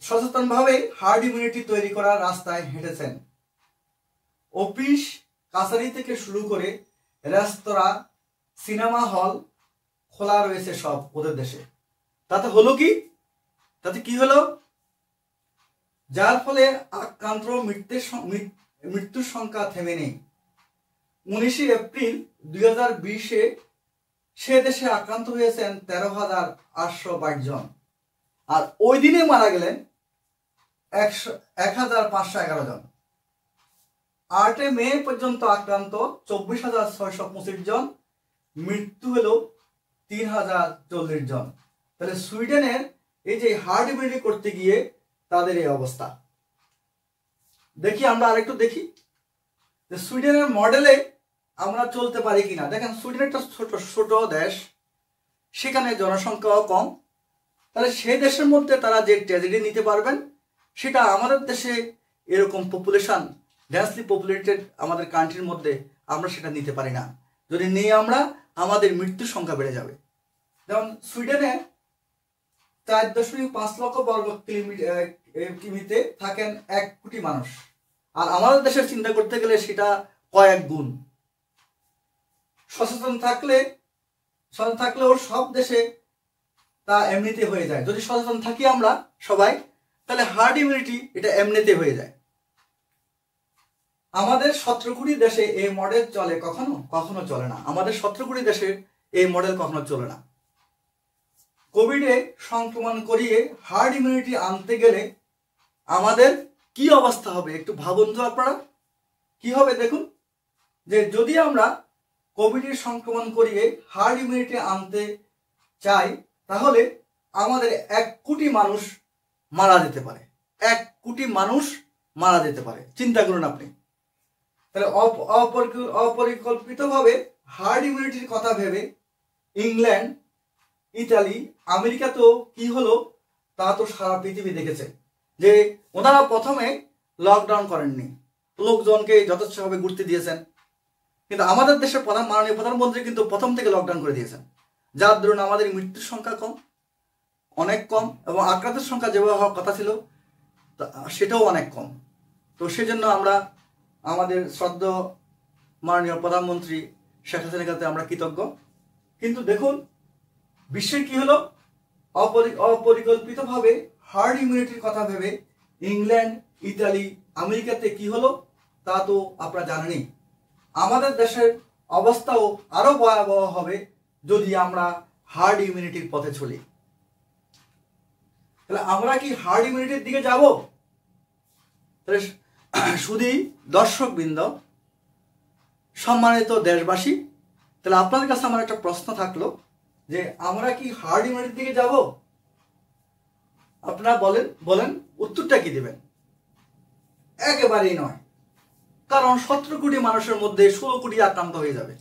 সচেতনভাবে হার্ড ইমিউনিটি তৈরি করার রাস্তায় হেঁটেছেন। অফিস কাছারি থেকে শুরু করে রেস্তোরাঁ, সিনেমা হল খোলা রয়েছে সব ওদের দেশে। তাতে কি হলো, যার ফলে আক্রান্ত মৃত্যুর সংখ্যা থেমে নেই। 19 এপ্রিল 2020 সে দেশে আক্রান্ত হয়েছেন 13,822 জন, আর ওই দিনে মারা গেলেন 1,511 জন। 8 মে পর্যন্ত আক্রান্ত 24,625 জন, মৃত্যু হলো 3,040 জন। তাহলে সুইডেনের এই যে হার্ড ইমিউনিটি করতে গিয়ে তাদের এই অবস্থা। আমরা আরেকটু দেখি যে সুইডেনের মডেলে আমরা চলতে পারি কিনা। দেখেন, সুইডেন একটা ছোট দেশ, সেখানে জনসংখ্যাও কম, তাহলে সেই দেশের মধ্যে তারা যে ট্র্যাজেডি নিতে পারবেন সেটা আমাদের দেশে এরকম পপুলেশন ডেন্সলি পপুলেটেড আমাদের কান্ট্রির মধ্যে আমরা সেটা নিতে পারি না। যদি নিয়ে আমরা আমাদের মৃত্যুর সংখ্যা বেড়ে যাবে। যেমন সুইডেনে 4.5 লক্ষ বর্গ কিমিতে থাকেন 1 কোটি মানুষ, আর আমাদের দেশের চিন্তা করতে গেলে সেটা কয়েক গুণ। সচেতন থাকলেও সব দেশে তা এমনিতে হয়ে যায়। যদি সচেতন থাকি আমরা সবাই, তাহলে হার্ড ইমিউনিটি এটা এমনিতে হয়ে যায়। আমাদের 17 কোটি দেশে এই মডেল চলে কখনো চলে না। আমাদের 17 কোটি দেশে এই মডেল কখনো চলে না। কোভিডে সংক্রমণ করিয়ে হার্ড ইমিউনিটি আনতে গেলে আমাদের কি অবস্থা হবে একটু ভাবুন তো আপনারা। কি হবে দেখুন, যে যদি আমরা কোভিডের সংক্রমণ করিয়ে হার্ড ইমিউনিটি আনতে চাই, তাহলে আমাদের 1 কোটি মানুষ মারা যেতে পারে। 1 কোটি মানুষ মারা যেতে পারে, চিন্তা করুন আপনি। তাহলে অপরিকল্পিতভাবে হার্ড ইমিউনিটির কথা ভেবে ইংল্যান্ড, ইতালি, আমেরিকাতেও কি হলো তা তো সারা পৃথিবী দেখেছে যে ওনারা প্রথমে লকডাউন করেননি, লোকজনকে যথেষ্টভাবে ঘুরতে দিয়েছেন। কিন্তু আমাদের দেশের মাননীয় প্রধানমন্ত্রী কিন্তু প্রথম থেকে লকডাউন করে দিয়েছেন, যার দরুন আমাদের মৃত্যুর সংখ্যা অনেক কম, এবং আক্রান্তের সংখ্যা যেভাবে হওয়ার কথা ছিল সেটাও অনেক কম। তো সেজন্য আমরা আমাদের শ্রদ্ধেয় মাননীয় প্রধানমন্ত্রী শেখ হাসিনার কাছে আমরা কৃতজ্ঞ। কিন্তু দেখুন বিশ্বের কি হলো, অপরিকল্পিতভাবে হার্ড ইমিউনিটির কথা ভেবে ইংল্যান্ড, ইতালি, আমেরিকাতে কি হলো তা তো আপনারা জানেনই। আমাদের দেশের অবস্থাও আরো ভয়াবহ হবে যদি আমরা হার্ড ইমিউনিটির পথে চলি। তাহলে আমরা কি হার্ড ইমিউনিটির দিকে যাব? তাহলে শুধু দর্শকবৃন্দ, সম্মানিত দেশবাসী, তাহলে আপনাদের কাছে আমার একটা প্রশ্ন থাকলো যে আমরা কি হার্ড ইমিউনিটির দিকে যাব? আপনারা বলেন উত্তরটা কি দিবেন? একেবারেই নয়, কারণ 17 কোটি মানুষের মধ্যে 16 কোটি আক্রান্ত হয়ে যাবে,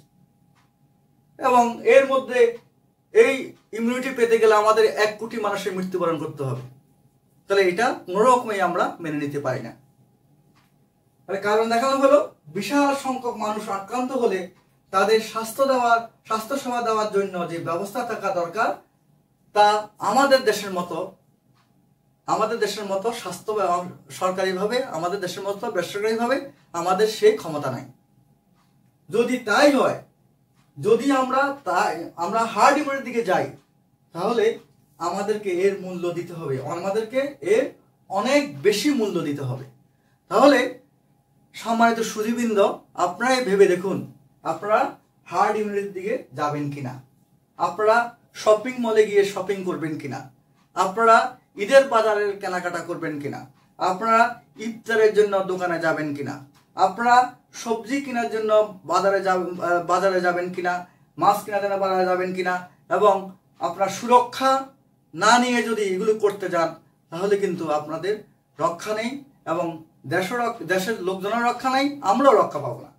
এবং এর মধ্যে এই ইমিউনিটি পেতে গেলে আমাদের 1 কোটি মানুষের মৃত্যুবরণ করতে হবে। তাহলে এটা কোনো রকমই আমরা মেনে নিতে পারি না। তাহলে কারণ দেখানো হলো বিশাল সংখ্যক মানুষ আক্রান্ত হলে তাদের স্বাস্থ্যসেবা দেওয়ার জন্য যে ব্যবস্থা থাকা দরকার তা আমাদের দেশের মতো স্বাস্থ্য সরকারিভাবে, আমাদের দেশের মতো বেসরকারিভাবে আমাদের সেই ক্ষমতা নাই। যদি তাই হয়, যদি আমরা হার্ড ইমিউনিটির দিকে যাই, তাহলে আমাদেরকে এর মূল্য দিতে হবে, আমাদেরকে এর অনেক বেশি মূল্য দিতে হবে। তাহলে সম্মানিত সুধীবৃন্দ, আপনারাই ভেবে দেখুন আপনারা হার্ড ইমিউনিটির দিকে যাবেন কিনা, আপনারা শপিং মলে গিয়ে শপিং করবেন কিনা, আপনারা ঈদের বাজারের কেনাকাটা করবেন কিনা, আপনারা ইফতারের জন্য দোকানে যাবেন কিনা, আপনারা সবজি কেনার জন্য বাজারে যাবেন কিনা, মাছ কেনার জন্য বাজারে যাবেন কিনা, এবং আপনার সুরক্ষা না নিয়ে যদি এগুলো করতে যান তাহলে কিন্তু আপনাদের রক্ষা নেই এবং দেশের লোকজনের রক্ষা নেই, আমরাও রক্ষা পাবো না।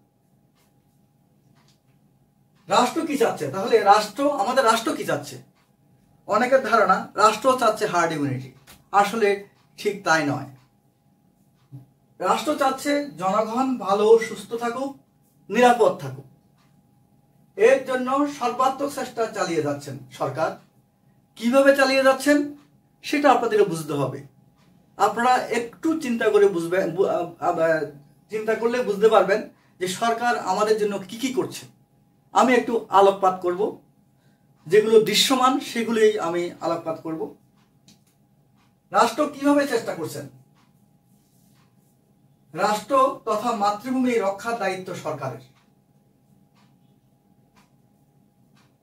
রাষ্ট্র কি চাচ্ছে তাহলে? আমাদের রাষ্ট্র কি চাচ্ছে? অনেকের ধারণা রাষ্ট্র চাচ্ছে হার্ড ইমিউনিটি। আসলে ঠিক তাই নয়। রাষ্ট্র চাচ্ছে জনগণ ভালো সুস্থ থাকুক, নিরাপদ থাকুক। এর জন্য সর্বাত্মক চেষ্টা চালিয়ে যাচ্ছেন সরকার। কিভাবে চালিয়ে যাচ্ছেন সেটা আপনাদের বুঝতে হবে। আপনারা একটু চিন্তা করলে বুঝতে পারবেন যে সরকার আমাদের জন্য কি কি করছে। আমি একটু আলোকপাত করব, যেগুলো দৃশ্যমান সেগুলোই আমি আলোকপাত করব। রাষ্ট্র কিভাবে চেষ্টা করছেন? রাষ্ট্র তথা মাতৃভূমি রক্ষার দায়িত্ব সরকারের।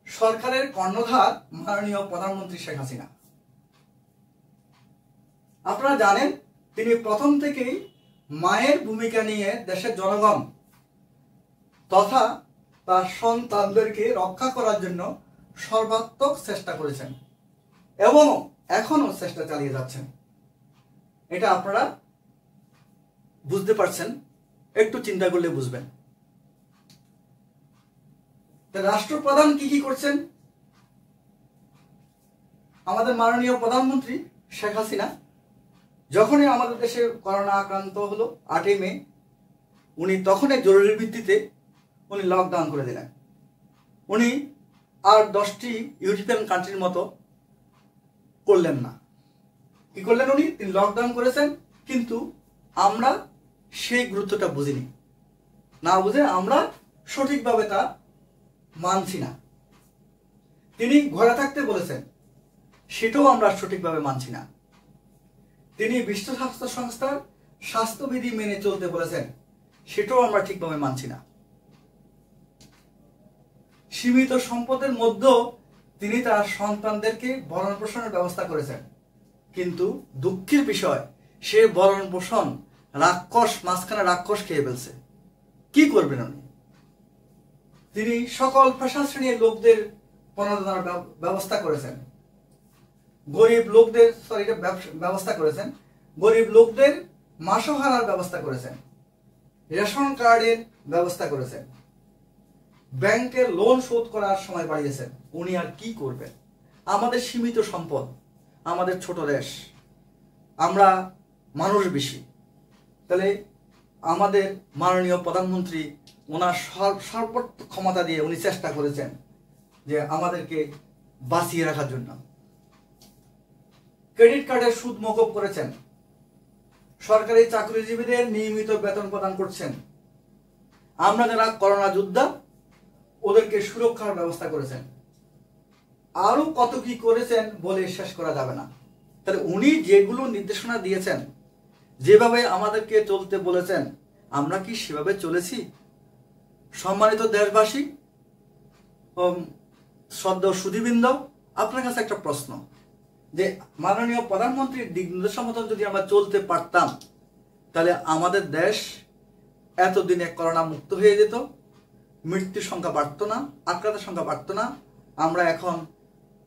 সরকারের কর্ণধার মাননীয় প্রধানমন্ত্রী শেখ হাসিনা। আপনারা জানেন তিনি প্রথম থেকেই মায়ের ভূমিকা নিয়ে দেশের জনগণ তথা তার সন্তানদেরকে রক্ষা করার জন্য সর্বাত্মক চেষ্টা করেছেন এবং এখনো চেষ্টা চালিয়ে যাচ্ছেন। এটা আপনারা বুঝতে পারছেন, একটু চিন্তা করলে বুঝবেন। রাষ্ট্রপ্রধান কি কি করছেন? আমাদের মাননীয় প্রধানমন্ত্রী শেখ হাসিনা যখনই আমাদের দেশে করোনা আক্রান্ত হলো 8ই মে, উনি তখনই জরুরি ভিত্তিতে উনি লকডাউন করে দিলেন। উনি আর 10টি ইউরোপিয়ান কান্ট্রির মতো করলেন না। কি করলেন উনি? তিনি লকডাউন করেছেন, কিন্তু আমরা সেই গুরুত্বটা বুঝিনি। না বুঝে আমরা সঠিকভাবে তা মানছি না। তিনি ঘরে থাকতে বলেছেন, সেটাও আমরা সঠিকভাবে মানছি না। তিনি বিশ্ব স্বাস্থ্য সংস্থার স্বাস্থ্যবিধি মেনে চলতে বলেছেন, সেটাও আমরা ঠিকভাবে মানছি না। সীমিত সম্পদের মধ্যেও তিনি তার সন্তানদেরকে ভরণ পোষণের ব্যবস্থা করেছেন, কিন্তু দুঃখের বিষয় সে ভরণ পোষণ মাঝখানে রাক্ষস খেয়ে ফেলছে। কি করবেন উনি? তিনি সকল পেশা শ্রেণীর লোকদের প্রণোদনার ব্যবস্থা করেছেন, গরিব লোকদের ব্যবস্থা করেছেন, গরিব লোকদের মাসহারার ব্যবস্থা করেছেন, রেশন কার্ডের ব্যবস্থা করেছেন, ব্যাংকের লোন শোধ করার সময় বাড়িয়েছেন। উনি আর কি করবেন? আমাদের সীমিত সম্পদ, আমাদের ছোট দেশ, আমরা মানুষ বেশি। তাহলে আমাদের মাননীয় প্রধানমন্ত্রী ওনার সর্বোচ্চ ক্ষমতা দিয়ে উনি চেষ্টা করেছেন যে আমাদেরকে বাঁচিয়ে রাখার জন্য। ক্রেডিট কার্ডের সুদ মওকুফ করেছেন, সরকারি চাকরিজীবীদের নিয়মিত বেতন প্রদান করছেন, আমরা যারা করোনা যোদ্ধা ওদেরকে সুরক্ষার ব্যবস্থা করেছেন, আরো কত কি করেছেন বলে শেষ করা যাবে না। তাহলে উনি যেগুলো নির্দেশনা দিয়েছেন, যেভাবে আমাদেরকে চলতে বলেছেন, আমরা কি সেভাবে চলেছি? সম্মানিত দেশবাসী, শ্রদ্ধেয় সুধীবৃন্দ, আপনার কাছে একটা প্রশ্ন, যে মাননীয় প্রধানমন্ত্রীর দিক নির্দেশনা মতন যদি আমরা চলতে পারতাম তাহলে আমাদের দেশ এতদিনে করোনা মুক্ত হয়ে যেত, মৃত্যুর সংখ্যা বাড়তো না, আক্রান্তের সংখ্যা বাড়তো না, আমরা এখন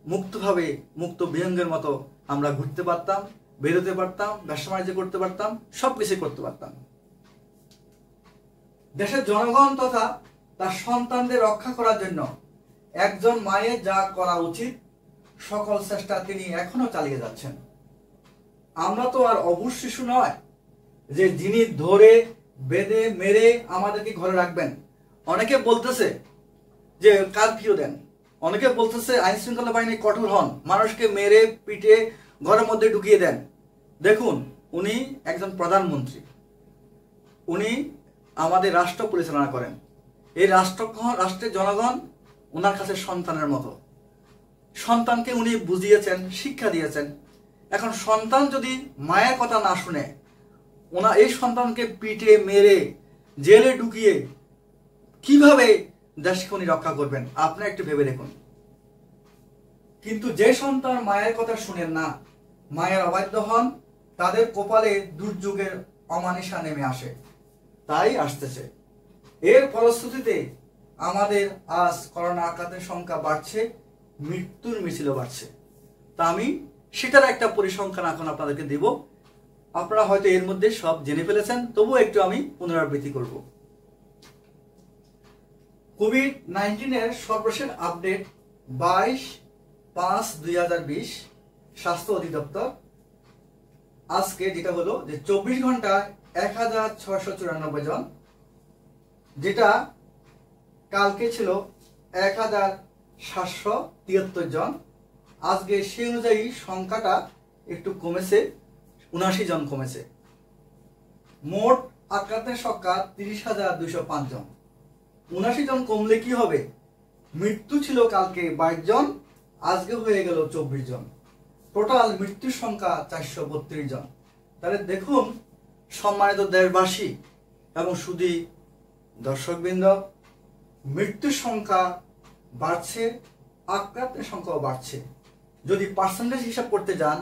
মুক্তভাবে মুক্ত বিহঙ্গের মতো আমরা ঘুরতে পারতাম, বেরোতে পারতাম, ব্যবসা বাণিজ্য করতে পারতাম, সবকিছু করতে পারতাম। দেশের জনগণ তথা তার সন্তানদের রক্ষা করার জন্য একজন মায়ের যা করা উচিত সকল চেষ্টা তিনি এখনো চালিয়ে যাচ্ছেন। আমরা তো আর অবুঝ শিশু নয় যে যিনি ধরে বেঁধে মেরে আমাদেরকে ঘরে রাখবেন। অনেকে বলতেছে যে কারফিউ দেন, অনেকে বলতেছে আইন শৃঙ্খলা বাহিনী কঠোর হন, মানুষকে মেরে পিটে ঘরের মধ্যে ঢুকিয়ে দেন। দেখুন, উনি একজন প্রধানমন্ত্রী, উনি আমাদের রাষ্ট্র পরিচালনা করেন। এই রাষ্ট্রের জনগণ ওনার কাছে সন্তানের মতো। সন্তানকে উনি বুঝিয়েছেন, শিক্ষা দিয়েছেন। এখন সন্তান যদি মায়ের কথা না শুনে এই সন্তানকে পিটে মেরে জেলে ঢুকিয়ে কিভাবে দেশকে উনি রক্ষা করবেন? আপনি একটু ভেবে দেখুন। কিন্তু যে সন্তান মায়ের কথা শুনেন না, মায়ের অবাধ্য হন, তাদের কপালে দুর্যোগের অমানিসা নেমে আসে। তাই আসতেছে। এর ফলশ্রুতিতে আমাদের আজ করোনা আক্রান্তের সংখ্যা বাড়ছে, মৃত্যুর মিছিলও বাড়ছে। তা আমি সেটার একটা পরিসংখ্যান এখন আপনাদেরকে দেব। আপনারা হয়তো এর মধ্যে সব জেনে ফেলেছেন, তবুও একটু আমি পুনরাবৃত্তি করব। কোভিড-19 সর্বশেষ আপডেট 22/5/2020 স্বাস্থ্য অধিদপ্তর আজকে যেটা হলো যে 24 ঘন্টায় 1694 জন, যেটা কালকে ছিল 1773 জন। আজকে সেই অনুযায়ী সংখ্যাটা একটু কমেছে, 79 জন কমেছে। মোট আক্রান্তের সংখ্যা 30,205 জন। 79 জন কমলে কি হবে? মৃত্যু ছিল কালকে 22 জন, আজকে হয়ে গেল 24 জন। টোটাল মৃত্যুর সংখ্যা 432 জন। তাহলে দেখুন সম্মানিত দেশবাসী এবং শুধু দর্শকবৃন্দ, মৃত্যুর সংখ্যা বাড়ছে, আক্রান্তের সংখ্যাও বাড়ছে। যদি পার্সেন্টেজ হিসাব করতে যান,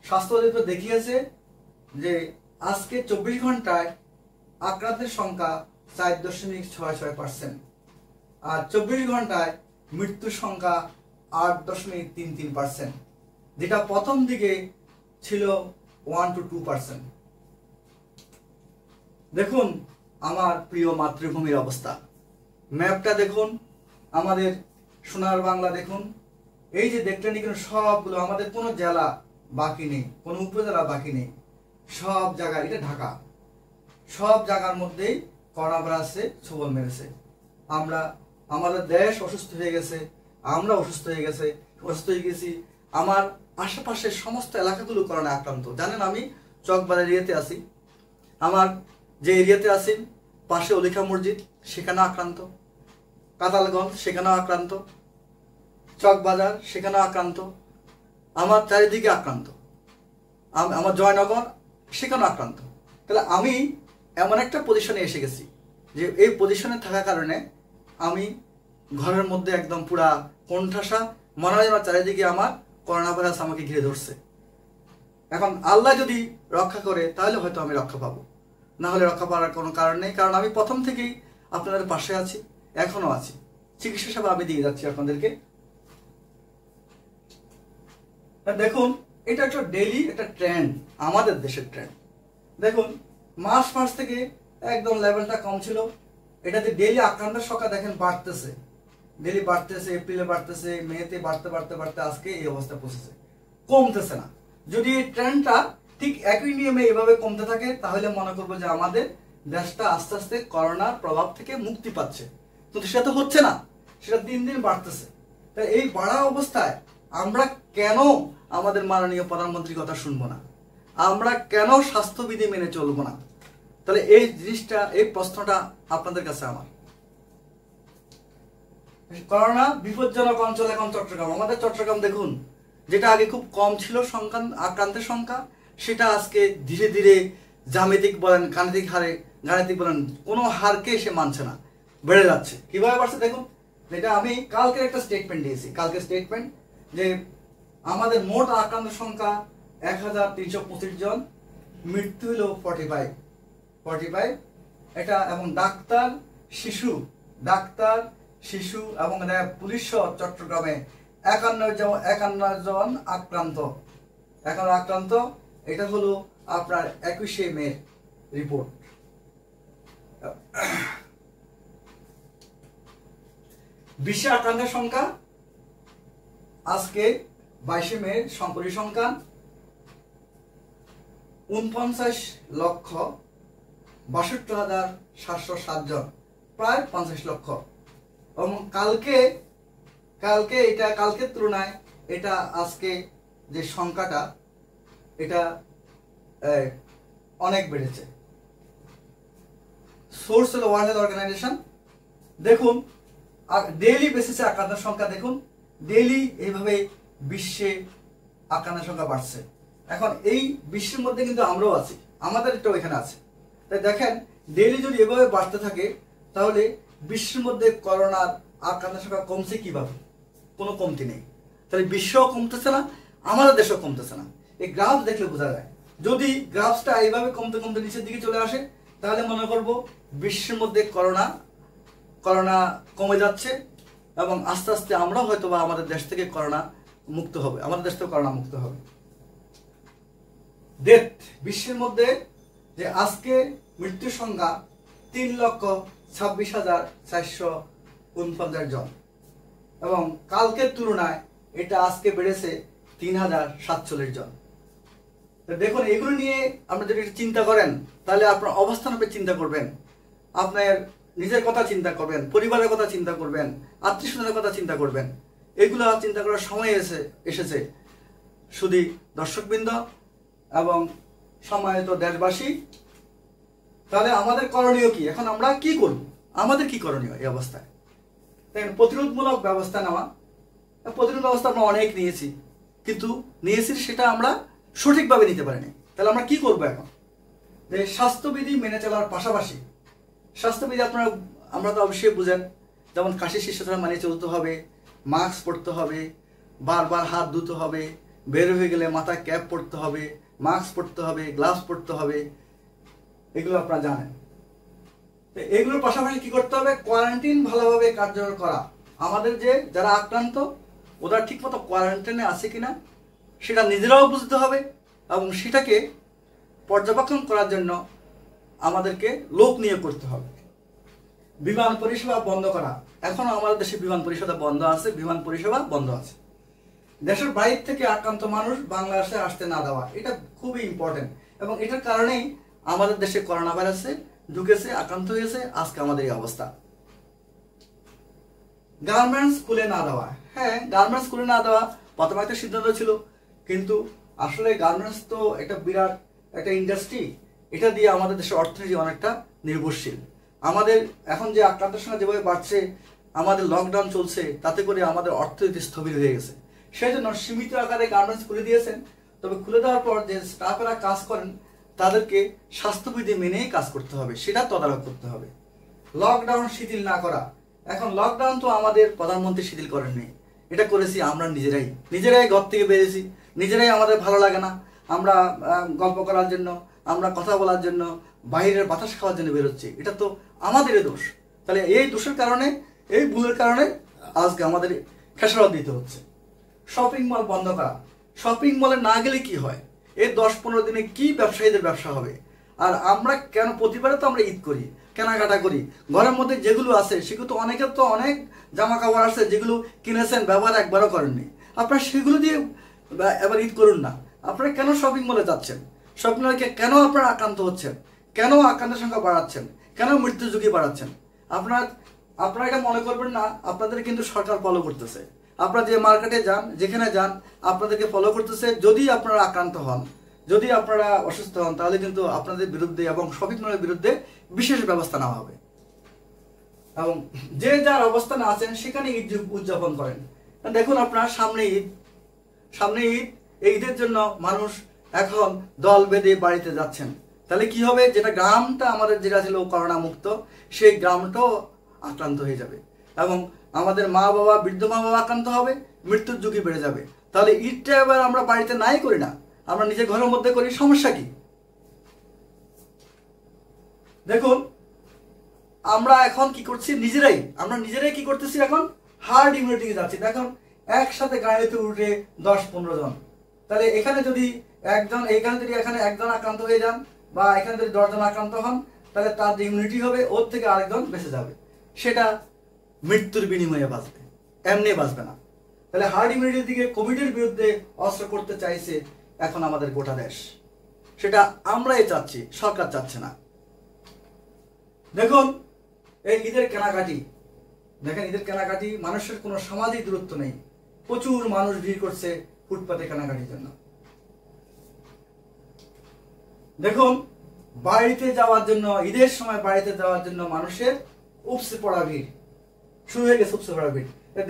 স্বাস্থ্য অধিদপ্তর দেখিয়েছে যে আজকে 24 ঘন্টায় আক্রান্তের সংখ্যা 4.66%, আর 24 ঘন্টায় মৃত্যুর সংখ্যা 8.33%, যেটা প্রথম দিকে ছিল 1 to 2%। দেখুন আমার প্রিয় মাতৃভূমির অবস্থা, ম্যাপটা দেখুন, আমাদের সোনার বাংলা দেখুন। এই যে দেখলেন এখানে সবগুলো আমাদের কোনো জেলা বাকি নেই, কোনো উপজেলা বাকি নেই, সব জায়গায়, এটা ঢাকা, সব জায়গার মধ্যেই করোনা ভাইরাসে ছোবল মেরেছে। আমাদের দেশ অসুস্থ হয়ে গেছে, আমরা অসুস্থ হয়ে গেছি। আমার আশেপাশের সমস্ত এলাকাগুলো করোনা আক্রান্ত। জানেন আমি চকবাজার এরিয়াতে আছি, আমার যে এরিয়াতে আছি পাশে অলিখা মসজিদ, সেখানেও আক্রান্ত, কাতালগঞ্জ সেখানেও আক্রান্ত, চকবাজার সেখানেও আক্রান্ত, আমার চারিদিকে আক্রান্ত, আমার জয়নগর সেখানেও আক্রান্ত। তাহলে আমি এমন একটা পজিশনে এসে গেছি যে এই পজিশনে থাকার কারণে আমি ঘরের মধ্যে একদম পুরা কোণঠাসা, মনে হয় আমার চারিদিকে আমার করোনা ভাইরাস আমাকে ঘিরে ধরছে। এখন আল্লাহ যদি রক্ষা করে তাহলে হয়তো আমি রক্ষা পাবো, না হলে রক্ষা পাওয়ার কোনো কারণ নেই, কারণ আমি প্রথম থেকেই আপনাদের পাশে আছি, এখনো আছি, চিকিৎসা সেবা আমি দিয়ে যাচ্ছি আপনাদেরকে। দেখুন এটা একটা ডেইলি একটা ট্রেন্ড, আমাদের দেশের ট্রেন্ড। দেখুন মার্চ থেকে একদম লেভেলটা কম ছিল, এটাতে ডেইলি আক্রান্তের সংখ্যা দেখেন বাড়তেছে, ডেইলি বাড়তেছে, এপ্রিলে বাড়তেছে, মেতে বাড়তে আজকে এই অবস্থা পৌঁছেছে, কমতেছে না। যদি এই ট্রেন্ডটা ঠিক একই নিয়মে এভাবে কমতে থাকে তাহলে মনে করবো যে আমাদের দেশটা আস্তে আস্তে করোনার প্রভাব থেকে মুক্তি পাচ্ছে, কিন্তু সেটা তো হচ্ছে না, সেটা দিন দিন বাড়তেছে। তাই এই বাড়া অবস্থায় আমরা কেন আমাদের মাননীয় প্রধানমন্ত্রীর কথা শুনবো না? আমরা কেন স্বাস্থ্যবিধি মেনে চলবো না? তাহলে এই জিনিসটা, এই প্রশ্নটা আপনাদের কাছে আমার। করোনা বিপজ্জনক অঞ্চল এখন চট্টগ্রাম। আমাদের চট্টগ্রাম দেখুন, যেটা আগে খুব কম ছিল সংখ্যা, আক্রান্তের সংখ্যা, সেটা আজকে ধীরে ধীরে জ্যামিতিক বলেন, গাণিতিক বলেন, কোনো হারকে সে মানছে না, বেড়ে যাচ্ছে। কিভাবে বাড়ছে দেখুন, যেটা আমি কালকে একটা স্টেটমেন্ট দিয়েছি, কালকে স্টেটমেন্ট যে আমাদের মোট আক্রান্তের সংখ্যা 1325 জন, মৃত্যু হলো 45 এটা, এবং ডাক্তার শিশু এবং পুলিশ সহ চট্টগ্রামে 51 জন আক্রান্ত। এটা হলো আপনার 21শে মে রিপোর্ট। বিশ্বে আক্রান্তের সংখ্যা আজকে 22শে মে পরিসংখ্যান 49,62,707 জন, প্রায় 50 লক্ষ। এবং কালকের তুলনায় এটা আজকে যে সংখ্যাটা, এটা অনেক বেড়েছে। সোর্স হলো ওয়ার্ল্ড হেলথ অর্গানাইজেশন। দেখুন ডেইলি বেসিসে আক্রান্তের সংখ্যা দেখুন, ডেইলি এইভাবে বিশ্বে আক্রান্তের সংখ্যা বাড়ছে। এখন এই বিশ্বের মধ্যে কিন্তু আমরাও আছি, আমাদের একটু এখানে আছে। তাই দেখেন ডেইলি যদি এভাবে বাড়তে থাকে তাহলে বিশ্বের মধ্যে করোনার আক্রান্তের সংখ্যা কমছে কিভাবে? কোনো কমতি নেই। তাহলে বিশ্বও কমতেছে না, আমাদের দেশও কমতেছে না। এই গ্রাফ দেখলে বোঝা যায়। যদি গ্রাফটা এইভাবে কমতে কমতে নিচের দিকে চলে আসে তাহলে মনে করব বিশ্বের মধ্যে করোনা কমে যাচ্ছে এবং আস্তে আস্তে আমরা হয়তো বা আমাদের দেশ থেকে করোনা মুক্ত হবে, আমাদের দেশ থেকে করোনা মুক্ত হবে। ডেথ বিশ্বের মধ্যে যে আজকে মৃত্যুর সংখ্যা 3,26,449 জন এবং কালকের তুলনায় এটা আজকে বেড়েছে 3,047 জন। দেখুন, এগুলো নিয়ে আপনি যদি চিন্তা করেন তাহলে আপনার অবস্থান আপনি চিন্তা করবেন, আপনার নিজের কথা চিন্তা করবেন, পরিবারের কথা চিন্তা করবেন, আত্মীয় স্বজনের কথা চিন্তা করবেন। এগুলো চিন্তা করার সময় এসেছে। শুধু দর্শকবৃন্দ এবং সম্মানিত দেশবাসী, তাহলে আমাদের করণীয় কি? এখন আমরা কি করব? আমাদের কি করণীয় এই অবস্থায়? দেখেন, প্রতিরোধমূলক ব্যবস্থা নেওয়া। প্রতিরোধ ব্যবস্থা আমরা অনেক নিয়েছি, কিন্তু সেটা আমরা সঠিকভাবে নিতে পারিনি। তাহলে আমরা কি করবো এখন? যে স্বাস্থ্যবিধি মেনে চলার পাশাপাশি, স্বাস্থ্যবিধি আমরা তো অবশ্যই বুঝেন, যেমন কাশি শিষ্টাচার মানিয়ে চলতে হবে, মাস্ক পরতে হবে, বারবার হাত ধুতে হবে, বের হয়ে গেলে মাথায় ক্যাপ পরতে হবে, মাস্ক পরতে হবে, গ্লাভস পরতে হবে, এগুলো আপনারা জানেন। এগুলোর পাশাপাশি কি করতে হবে? কোয়ারেন্টাইন ভালোভাবে কার্যকর করা। আমাদের যারা আক্রান্ত ওরা ঠিকমতো কোয়ারেন্টাইনে আছে কিনা সেটা নিজেরাও বুঝতে হবে এবং সেটাকে পর্যবেক্ষণ করার জন্য আমাদেরকে লোক নিয়োগ করতে হবে। বিমান পরিষেবা বন্ধ করা। এখনো আমাদের দেশে বিমান পরিষেবা বন্ধ আছে। দেশের বাইরে থেকে আক্রান্ত মানুষ বাংলাদেশে আসতে না দেওয়া, এটা খুবই ইম্পর্টেন্ট এবং এটার কারণেই আমাদের দেশে করোনা ভাইরাসে ঢুকেছে, আক্রান্ত হয়েছে, আজকে আমাদের এই অবস্থা। গার্মেন্টস খুলে না দেওয়া। হ্যাঁ, গার্মেন্টস খুলে না দেওয়া প্রথমে একটা সিদ্ধান্ত ছিল, কিন্তু আসলে গার্মেন্টস তো একটা বিরাট একটা ইন্ডাস্ট্রি, এটা দিয়ে আমাদের দেশের অর্থনীতি অনেকটা নির্ভরশীল। আমাদের এখন যে আক্রান্তের সংখ্যা যেভাবে বাড়ছে, আমাদের লকডাউন চলছে, তাতে করে আমাদের অর্থনীতি স্থবির হয়ে গেছে। সেই জন্য সীমিত আকারে গার্মেন্টস খুলে দিয়েছেন, তবে খুলে দেওয়ার পর যে স্টাফেরা কাজ করেন তাদেরকে স্বাস্থ্যবিধি মেনেই কাজ করতে হবে, সেটা তদারক করতে হবে। লকডাউন শিথিল না করা। এখন লকডাউন তো আমাদের প্রধানমন্ত্রী শিথিল করেননি, এটা করেছি আমরা নিজেরাই ঘর থেকে বেরিয়েছি, নিজেরাই আমাদের ভালো লাগে না, আমরা গল্প করার জন্য, আমরা কথা বলার জন্য, বাইরের বাতাস খাওয়ার জন্য বেরোচ্ছি, এটা তো আমাদেরই দোষ। তাহলে এই দোষের কারণে, এই ভুলের কারণে আজকে আমাদের খেসারত দিতে হচ্ছে। শপিং মল বন্ধ করা। শপিং মলে না গেলে কি হয়? এই 10-15 দিনে কি ব্যবসায়ীদের ব্যবসা হবে? আর আমরা কেন প্রতিবারে তো আমরা ঈদ করি, কেনাকাটা করি, ঘরের মধ্যে যেগুলো আছে সেগুলো তো অনেকের তো অনেক জামা কাপড় আছে যেগুলো কিনেছেন, ব্যবহার একবারও করেননি, আপনারা সেগুলো দিয়ে এবার ঈদ করুন না। আপনারা কেন শপিং মলে যাচ্ছেন? শপিং মলে কেন আপনারা আক্রান্ত হচ্ছেন? কেন আক্রান্তের সংখ্যা বাড়াচ্ছেন? কেন মৃত্যু ঝুঁকি বাড়াচ্ছেন? আপনারা এটা মনে করবেন না, আপনাদের কিন্তু সরকার ফলো করতেছে। আপনারা যে মার্কেটে যান, যেখানে যান, আপনাদেরকে ফলো করতেছে। যদি আপনারা আক্রান্ত হন, যদি আপনারা অসুস্থ হন, তাহলে কিন্তু আপনাদের বিরুদ্ধে এবং শপিং মলের বিরুদ্ধে বিশেষ ব্যবস্থা নেওয়া হবে। এবং যে যার অবস্থানে আছেন সেখানে ঈদ উদযাপন করেন। দেখুন, আপনার সামনে ঈদ, এই ঈদের জন্য মানুষ এখন দল বেঁধে বাড়িতে যাচ্ছেন। তাহলে কি হবে? যেটা গ্রামটা আমাদের যেটা ছিল করোনা মুক্ত, সেই গ্রামটাও আক্রান্ত হয়ে যাবে এবং আমাদের মা বাবা, বৃদ্ধ মা বাবা আক্রান্ত হবে, মৃত্যুর ঝুঁকি বেড়ে যাবে। তাহলে ঈদটা এবার আমরা বাড়িতে নাই করি না, আমরা নিজের ঘরের মধ্যে করি, সমস্যা কি? দেখুন, আমরা এখন কি করছি? আমরা নিজেরাই কি করতেছি? এখন হার্ড ইমিউনিটি যাচ্ছি। দেখুন, একসাথে গাড়িতে উঠে 10-15 জন, তাহলে এখানে যদি এখানে একজন আক্রান্ত হয়ে যান বা এখানে যদি 10 জন আক্রান্ত হন, তাহলে তার যে ইমিউনিটি হবে ওর থেকে আরেকজন বেঁচে যাবে, সেটা মৃত্যুর বিনিময়ে বাঁচবে, এমনি বাঁচবে না। তাহলে হার্ড ইমিউনিটির দিকে কোভিডের বিরুদ্ধে অস্ত্র করতে চাইছে এখন আমাদের গোটা দেশ, সেটা আমরাই চাচ্ছি, সরকার চাচ্ছে না। দেখুন, এই ঈদের কেনাকাটি, মানুষের কোনো সামাজিক দূরত্ব নেই, প্রচুর মানুষ ভিড় করছে ফুটপাতে কেনাকাটির জন্য। দেখুন, ঈদের সময় বাড়িতে যাওয়ার জন্য মানুষের উপসে পড়া ভিড় শুরু হয়ে গেছে।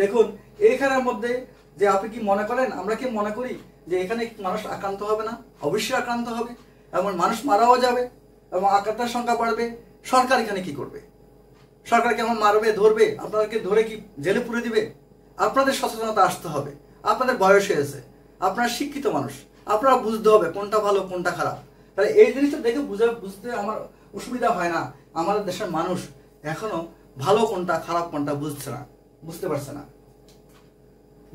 দেখুন, এইখানের মধ্যে যে আপনি কি মনে করেন, আমরা কি মনে করি যে এখানে মানুষ আক্রান্ত হবে না? অবশ্যই আক্রান্ত হবে এবং মানুষ মারাও যাবে এবং আক্রান্তের সংখ্যা বাড়বে। সরকার এখানে কি করবে? সরকার কেমন মারবে, ধরবে, আপনাদেরকে ধরে কি জেলে পুরে দিবে? আপনাদের সচেতনতা আসতে হবে। আপনাদের বয়স হয়েছে, আপনারা শিক্ষিত মানুষ, আপনারা বুঝতে হবে কোনটা ভালো কোনটা খারাপ। তাহলে এই জিনিসটা দেখে বুঝতে আমার অসুবিধা হয় না আমাদের দেশের মানুষ এখনো ভালো কোনটা খারাপ কোনটা বুঝতে পারছে না।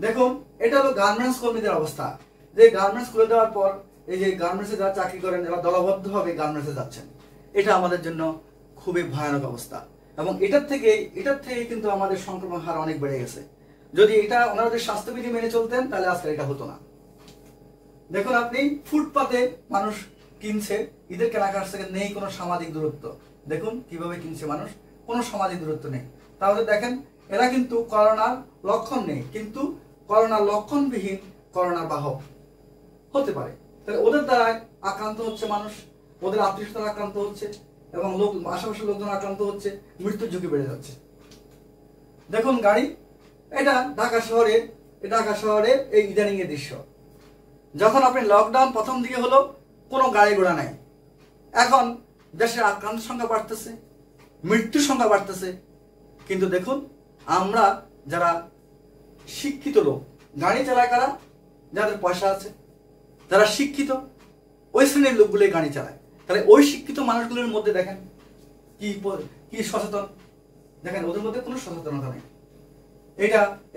দেখুন এটা হলো গার্মেন্টস কর্মীদের অবস্থা, যে গার্মেন্টস খুলে দেওয়ার পর এই যে গার্মেন্টসে যারা চাকরি করেন যারা দলবদ্ধভাবে গার্মেন্টসে যাচ্ছেন, এটা আমাদের জন্য খুবই ভয়ানক অবস্থা। এবং এটার থেকে কিন্তু আমাদের সংক্রমণ হার অনেক বেড়ে গেছে। যদি এটা ওনাদের স্বাস্থ্যবিধি মেনে চলতেন তাহলে আজকে এটা হতো না। দেখুন আপনি ফুটপাতে মানুষ কিনছে, ঈদের কেনাকাটার থেকে নেই কোনো সামাজিক দূরত্ব। দেখুন কিভাবে কিনছে মানুষ, কোনো সামাজিক দূরত্ব নেই। তাহলে দেখেন এরা কিন্তু করোনার লক্ষণ নেই, কিন্তু করোনার লক্ষণবিহীন করোনার বাহক হতে পারে। তাহলে ওদের দ্বারায় আক্রান্ত হচ্ছে মানুষ, ওদের আত্মীয়স্বজন আক্রান্ত হচ্ছে এবং আশেপাশের লোকজন আক্রান্ত হচ্ছে, মৃত্যুর ঝুঁকি বেড়ে যাচ্ছে। দেখুন গাড়ি, এটা ঢাকা শহরের এই ইদানিং এর দৃশ্য। যখন আপনি লকডাউন প্রথম দিকে হলো কোনো গাড়ি ঘোড়া নাই, এখন দেশের আক্রান্ত সংখ্যা বাড়তেছে, মৃত্যুর সংখ্যা বাড়তেছে। কিন্তু দেখুন আমরা যারা শিক্ষিত লোক, গাড়ি চালায় কারা? যাদের পয়সা আছে, যারা শিক্ষিত, ওই শ্রেণীর লোকগুলোই গাড়ি চালায়। তাহলে ওই শিক্ষিত মানুষগুলোর মধ্যে দেখেন কি সচেতন, দেখেন ওদের মধ্যে কোনো সচেতনতা নেই।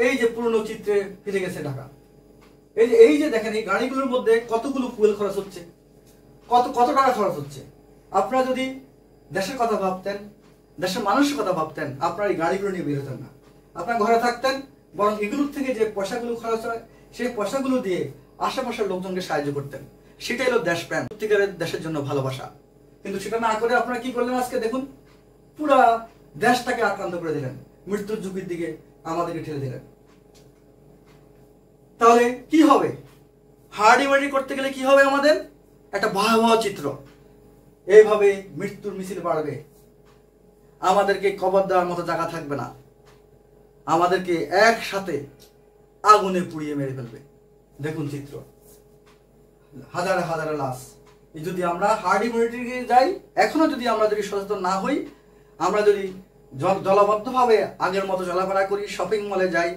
এই যে পুরনো চিত্রে ফিরে গেছে ঢাকা। এই যে দেখেন এই গাড়িগুলোর মধ্যে কতগুলো ফুয়েল খরচ হচ্ছে, কত টাকা খরচ হচ্ছে। আপনারা যদি দেশের কথা ভাবতেন, দেশের মানুষের কথা ভাবতেন, আপনার এই গাড়িগুলো নিয়ে বের হতেন না, আপনার ঘরে থাকতেন। বরং এগুলোর থেকে যে পয়সাগুলো খরচ হয় সেই পয়সাগুলো দিয়ে আশেপাশের লোকজনকে সাহায্য করতেন। সেটাই হলো দেশপ্রেম, সত্যিকারের দেশের জন্য ভালোবাসা। কিন্তু সেটা না করে আপনারা কি করলেন? আজকে দেখুন পুরা দেশটাকে আক্রান্ত করে দিলেন, মৃত্যুর ঝুঁকির দিকে আমাদেরকে ঠেলে দিলেন। তাহলে কি হবে? হার্ড ইমিউনিটি করতে গেলে কি হবে? আমাদের একটা ভয়াবহ চিত্র। এইভাবে মৃত্যুর মিছিল বাড়বে, আমাদেরকে কবর দেওয়ার মতো জায়গা থাকবে না, আমাদেরকে একসাথে আগুনে পুড়িয়ে মেরে ফেলবে। দেখুন চিত্র, হাজারে হাজারে লাশ। যদি আমরা হার্ড ইমিউনিটি যাই, এখনো যদি আমরা সচেতন না হই, আমরা যদি দলবদ্ধভাবে আগের মতো চলাফেরা করি, শপিং মলে যাই,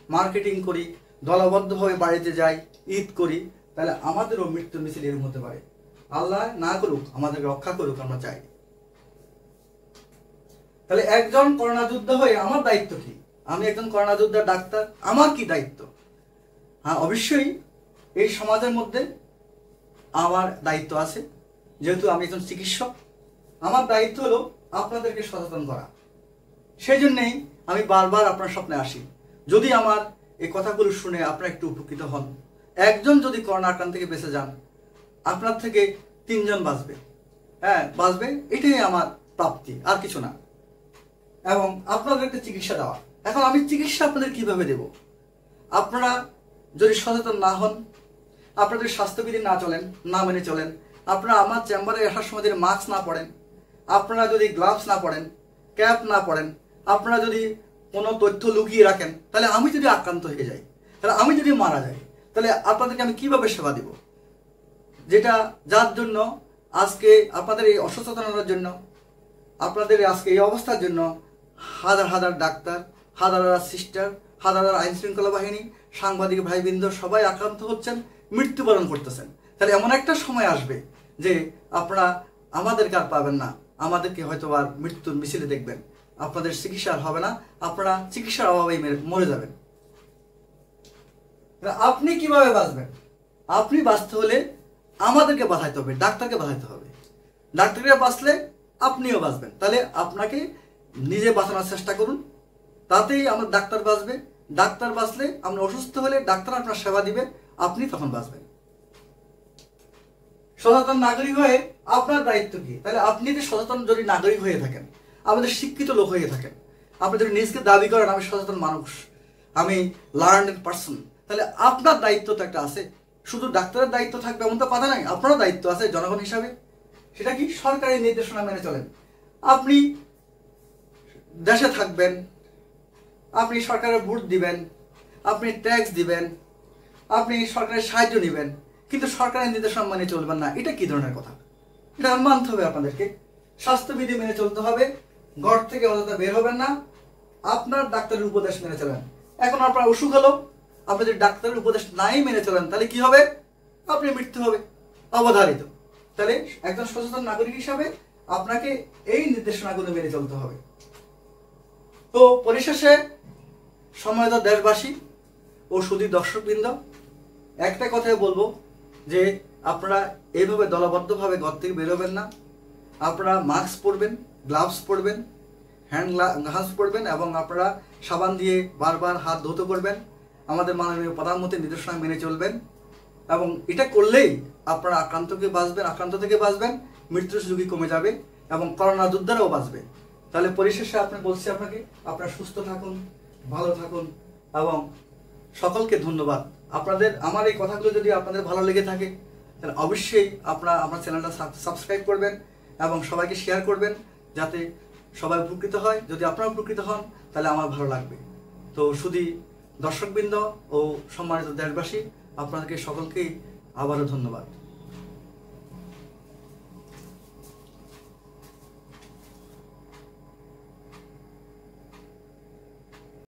মার্কেটিং করি, দলবদ্ধভাবে বাড়িতে যাই, ঈদ করি, তাহলে আমাদেরও মৃত্যু মিছিল এরকম হতে পারে। আল্লাহ না করুক, আমাদেরকে রক্ষা করুক, আমরা চাই। তাহলে একজন করোনা যোদ্ধা হয়ে আমার দায়িত্ব কি? আমি একজন করোনা যোদ্ধা ডাক্তার, আমার কি দায়িত্ব? হ্যাঁ, অবশ্যই এই সমাজের মধ্যে আমার দায়িত্ব আছে। যেহেতু আমি একজন চিকিৎসক, আমার দায়িত্ব হলো আপনাদেরকে সচেতন করা। সেই জন্যেই আমি বারবার আপনার স্বপ্নে আসি। যদি আমার এই কথাগুলো শুনে আপনারা একটু উপকৃত হন, একজন যদি করোনা আক্রান্ত থেকে বেঁচে যান, আপনার থেকে 3 জন বাঁচবে। হ্যাঁ, বাঁচবে, এটাই আমার প্রাপ্তি, আর কিছু না। এবং আপনাদেরকে চিকিৎসা দেওয়া। এখন আমি চিকিৎসা আপনাদের কিভাবে দেব? আপনারা যদি সচেতন না হন, আপনাদের স্বাস্থ্যবিধি না মেনে চলেন, আপনারা আমার চেম্বারে আসার সময় যদি মাস্ক না পরেন, আপনারা যদি গ্লাভস না পরেন, ক্যাপ না পরেন, আপনারা যদি কোনো তথ্য লুকিয়ে রাখেন, তাহলে আমি যদি আক্রান্ত হয়ে যাই, তাহলে আমি যদি মারা যাই, তাহলে আপনাদেরকে আমি কিভাবে সেবা দিব? যার জন্য আজকে আপনাদের এই অসচেতনতার জন্য, আপনাদের আজকে এই অবস্থার জন্য হাজার হাজার ডাক্তার, হাজার হাজার সিস্টার, হাজার হাজার আইন শৃঙ্খলা বাহিনী, সাংবাদিক ভাইবৃন্দ সবাই আক্রান্ত হচ্ছেন, মৃত্যুবরণ করতেছেন। তাহলে এমন একটা সময় আসবে যে আপনারা আমাদেরকে আর পাবেন না, আমাদেরকে হয়তো আর মৃত্যুর মিছিলে দেখবেন। আপনাদের চিকিৎসা হবে না, আপনারা চিকিৎসার অভাবেই মরে যাবেন। আপনি কিভাবে বাঁচবেন? আপনি বাঁচতে হলে আমাদেরকে বাঁচাইতে হবে, ডাক্তারকে বাঁচাইতে হবে। ডাক্তারকে বাঁচলে আপনিও বাঁচবেন। তাহলে আপনাকে নিজে বাঁচানোর চেষ্টা করুন, তাতেই আমার ডাক্তার বাঁচবে। ডাক্তার বাঁচলে, আমরা অসুস্থ হলে ডাক্তার আপনার সেবা দিবে, আপনি তখন বাঁচবেন। সচেতন নাগরিক হয়ে আপনার দায়িত্ব কি? তাহলে আপনি যদি সচেতন নাগরিক হয়ে থাকেন, আমাদের শিক্ষিত লোক হয়ে থাকেন, আপনি যদি নিজকে দাবি করেন আমি সচেতন মানুষ, আমি লার্নড পার্সন, তাহলে আপনার দায়িত্ব তো একটা আছে। শুধু ডাক্তারের দায়িত্ব থাকবে এমন তো কথা নাই, আপনারও দায়িত্ব আছে জনগণ হিসাবে। সেটা কি? সরকারি নির্দেশনা মেনে চলেন। আপনি দেশে থাকবেন, আপনি সরকারের ভোট দিবেন, আপনি ট্যাক্স দিবেন, আপনি সরকারের সাহায্য নেবেন, কিন্তু সরকারের নির্দেশনা মেনে চলবেন না। এটা কি ধরনের কথা? এটা মানতে হবে আপনাদেরকে। স্বাস্থ্যবিধি মেনে চলতে হবে, ঘর থেকে অযথা বের হবেন না, আপনার ডাক্তারের উপদেশ মেনে চলেন। এখন আপনার অসুখ হলো, আপনি যদি ডাক্তারের উপদেশ নাই মেনে চলেন, তাহলে কি হবে? আপনি মৃত্যু হবে অবধারিত। তাহলে একজন সচেতন নাগরিক হিসাবে আপনাকে এই নির্দেশনাগুলো মেনে চলতে হবে। তো পরিশেষে সম্মানিত দেশবাসী ও সুধী দর্শকবৃন্দ, একটা কথাই বলবো যে আপনারা এইভাবে দলবদ্ধভাবে ঘর থেকে বেরোবেন না। আপনারা মাস্ক পরবেন, গ্লাভস পরবেন, হ্যান্ড গ্লাভস পরবেন এবং আপনারা সাবান দিয়ে বারবার হাত ধৌত করবেন। আমাদের মাননীয় প্রধানমন্ত্রীর নির্দেশনা মেনে চলবেন এবং এটা করলেই আপনারা আক্রান্ত থেকে বাঁচবেন, মৃত্যুর ঝুঁকি কমে যাবে এবং করোনা যোদ্ধারাও বাঁচবে। তাহলে পরিশেষে বলছি আপনাকে, আপনারা সুস্থ থাকুন, ভালো থাকুন এবং সকলকে ধন্যবাদ। আমার এই কথাগুলো যদি আপনাদের ভালো লেগে থাকে তাহলে অবশ্যই আপনারা আমার চ্যানেলটা সাবস্ক্রাইব করবেন এবং সবাইকে শেয়ার করবেন যাতে সবাই উপকৃত হয়। যদি আপনারা উপকৃত হন তাহলে আমার ভালো লাগবে। তো শুধু দর্শকবৃন্দ ও সম্মানিত দেশবাসী, আপনাদেরকে সকলকেই আবারও ধন্যবাদ।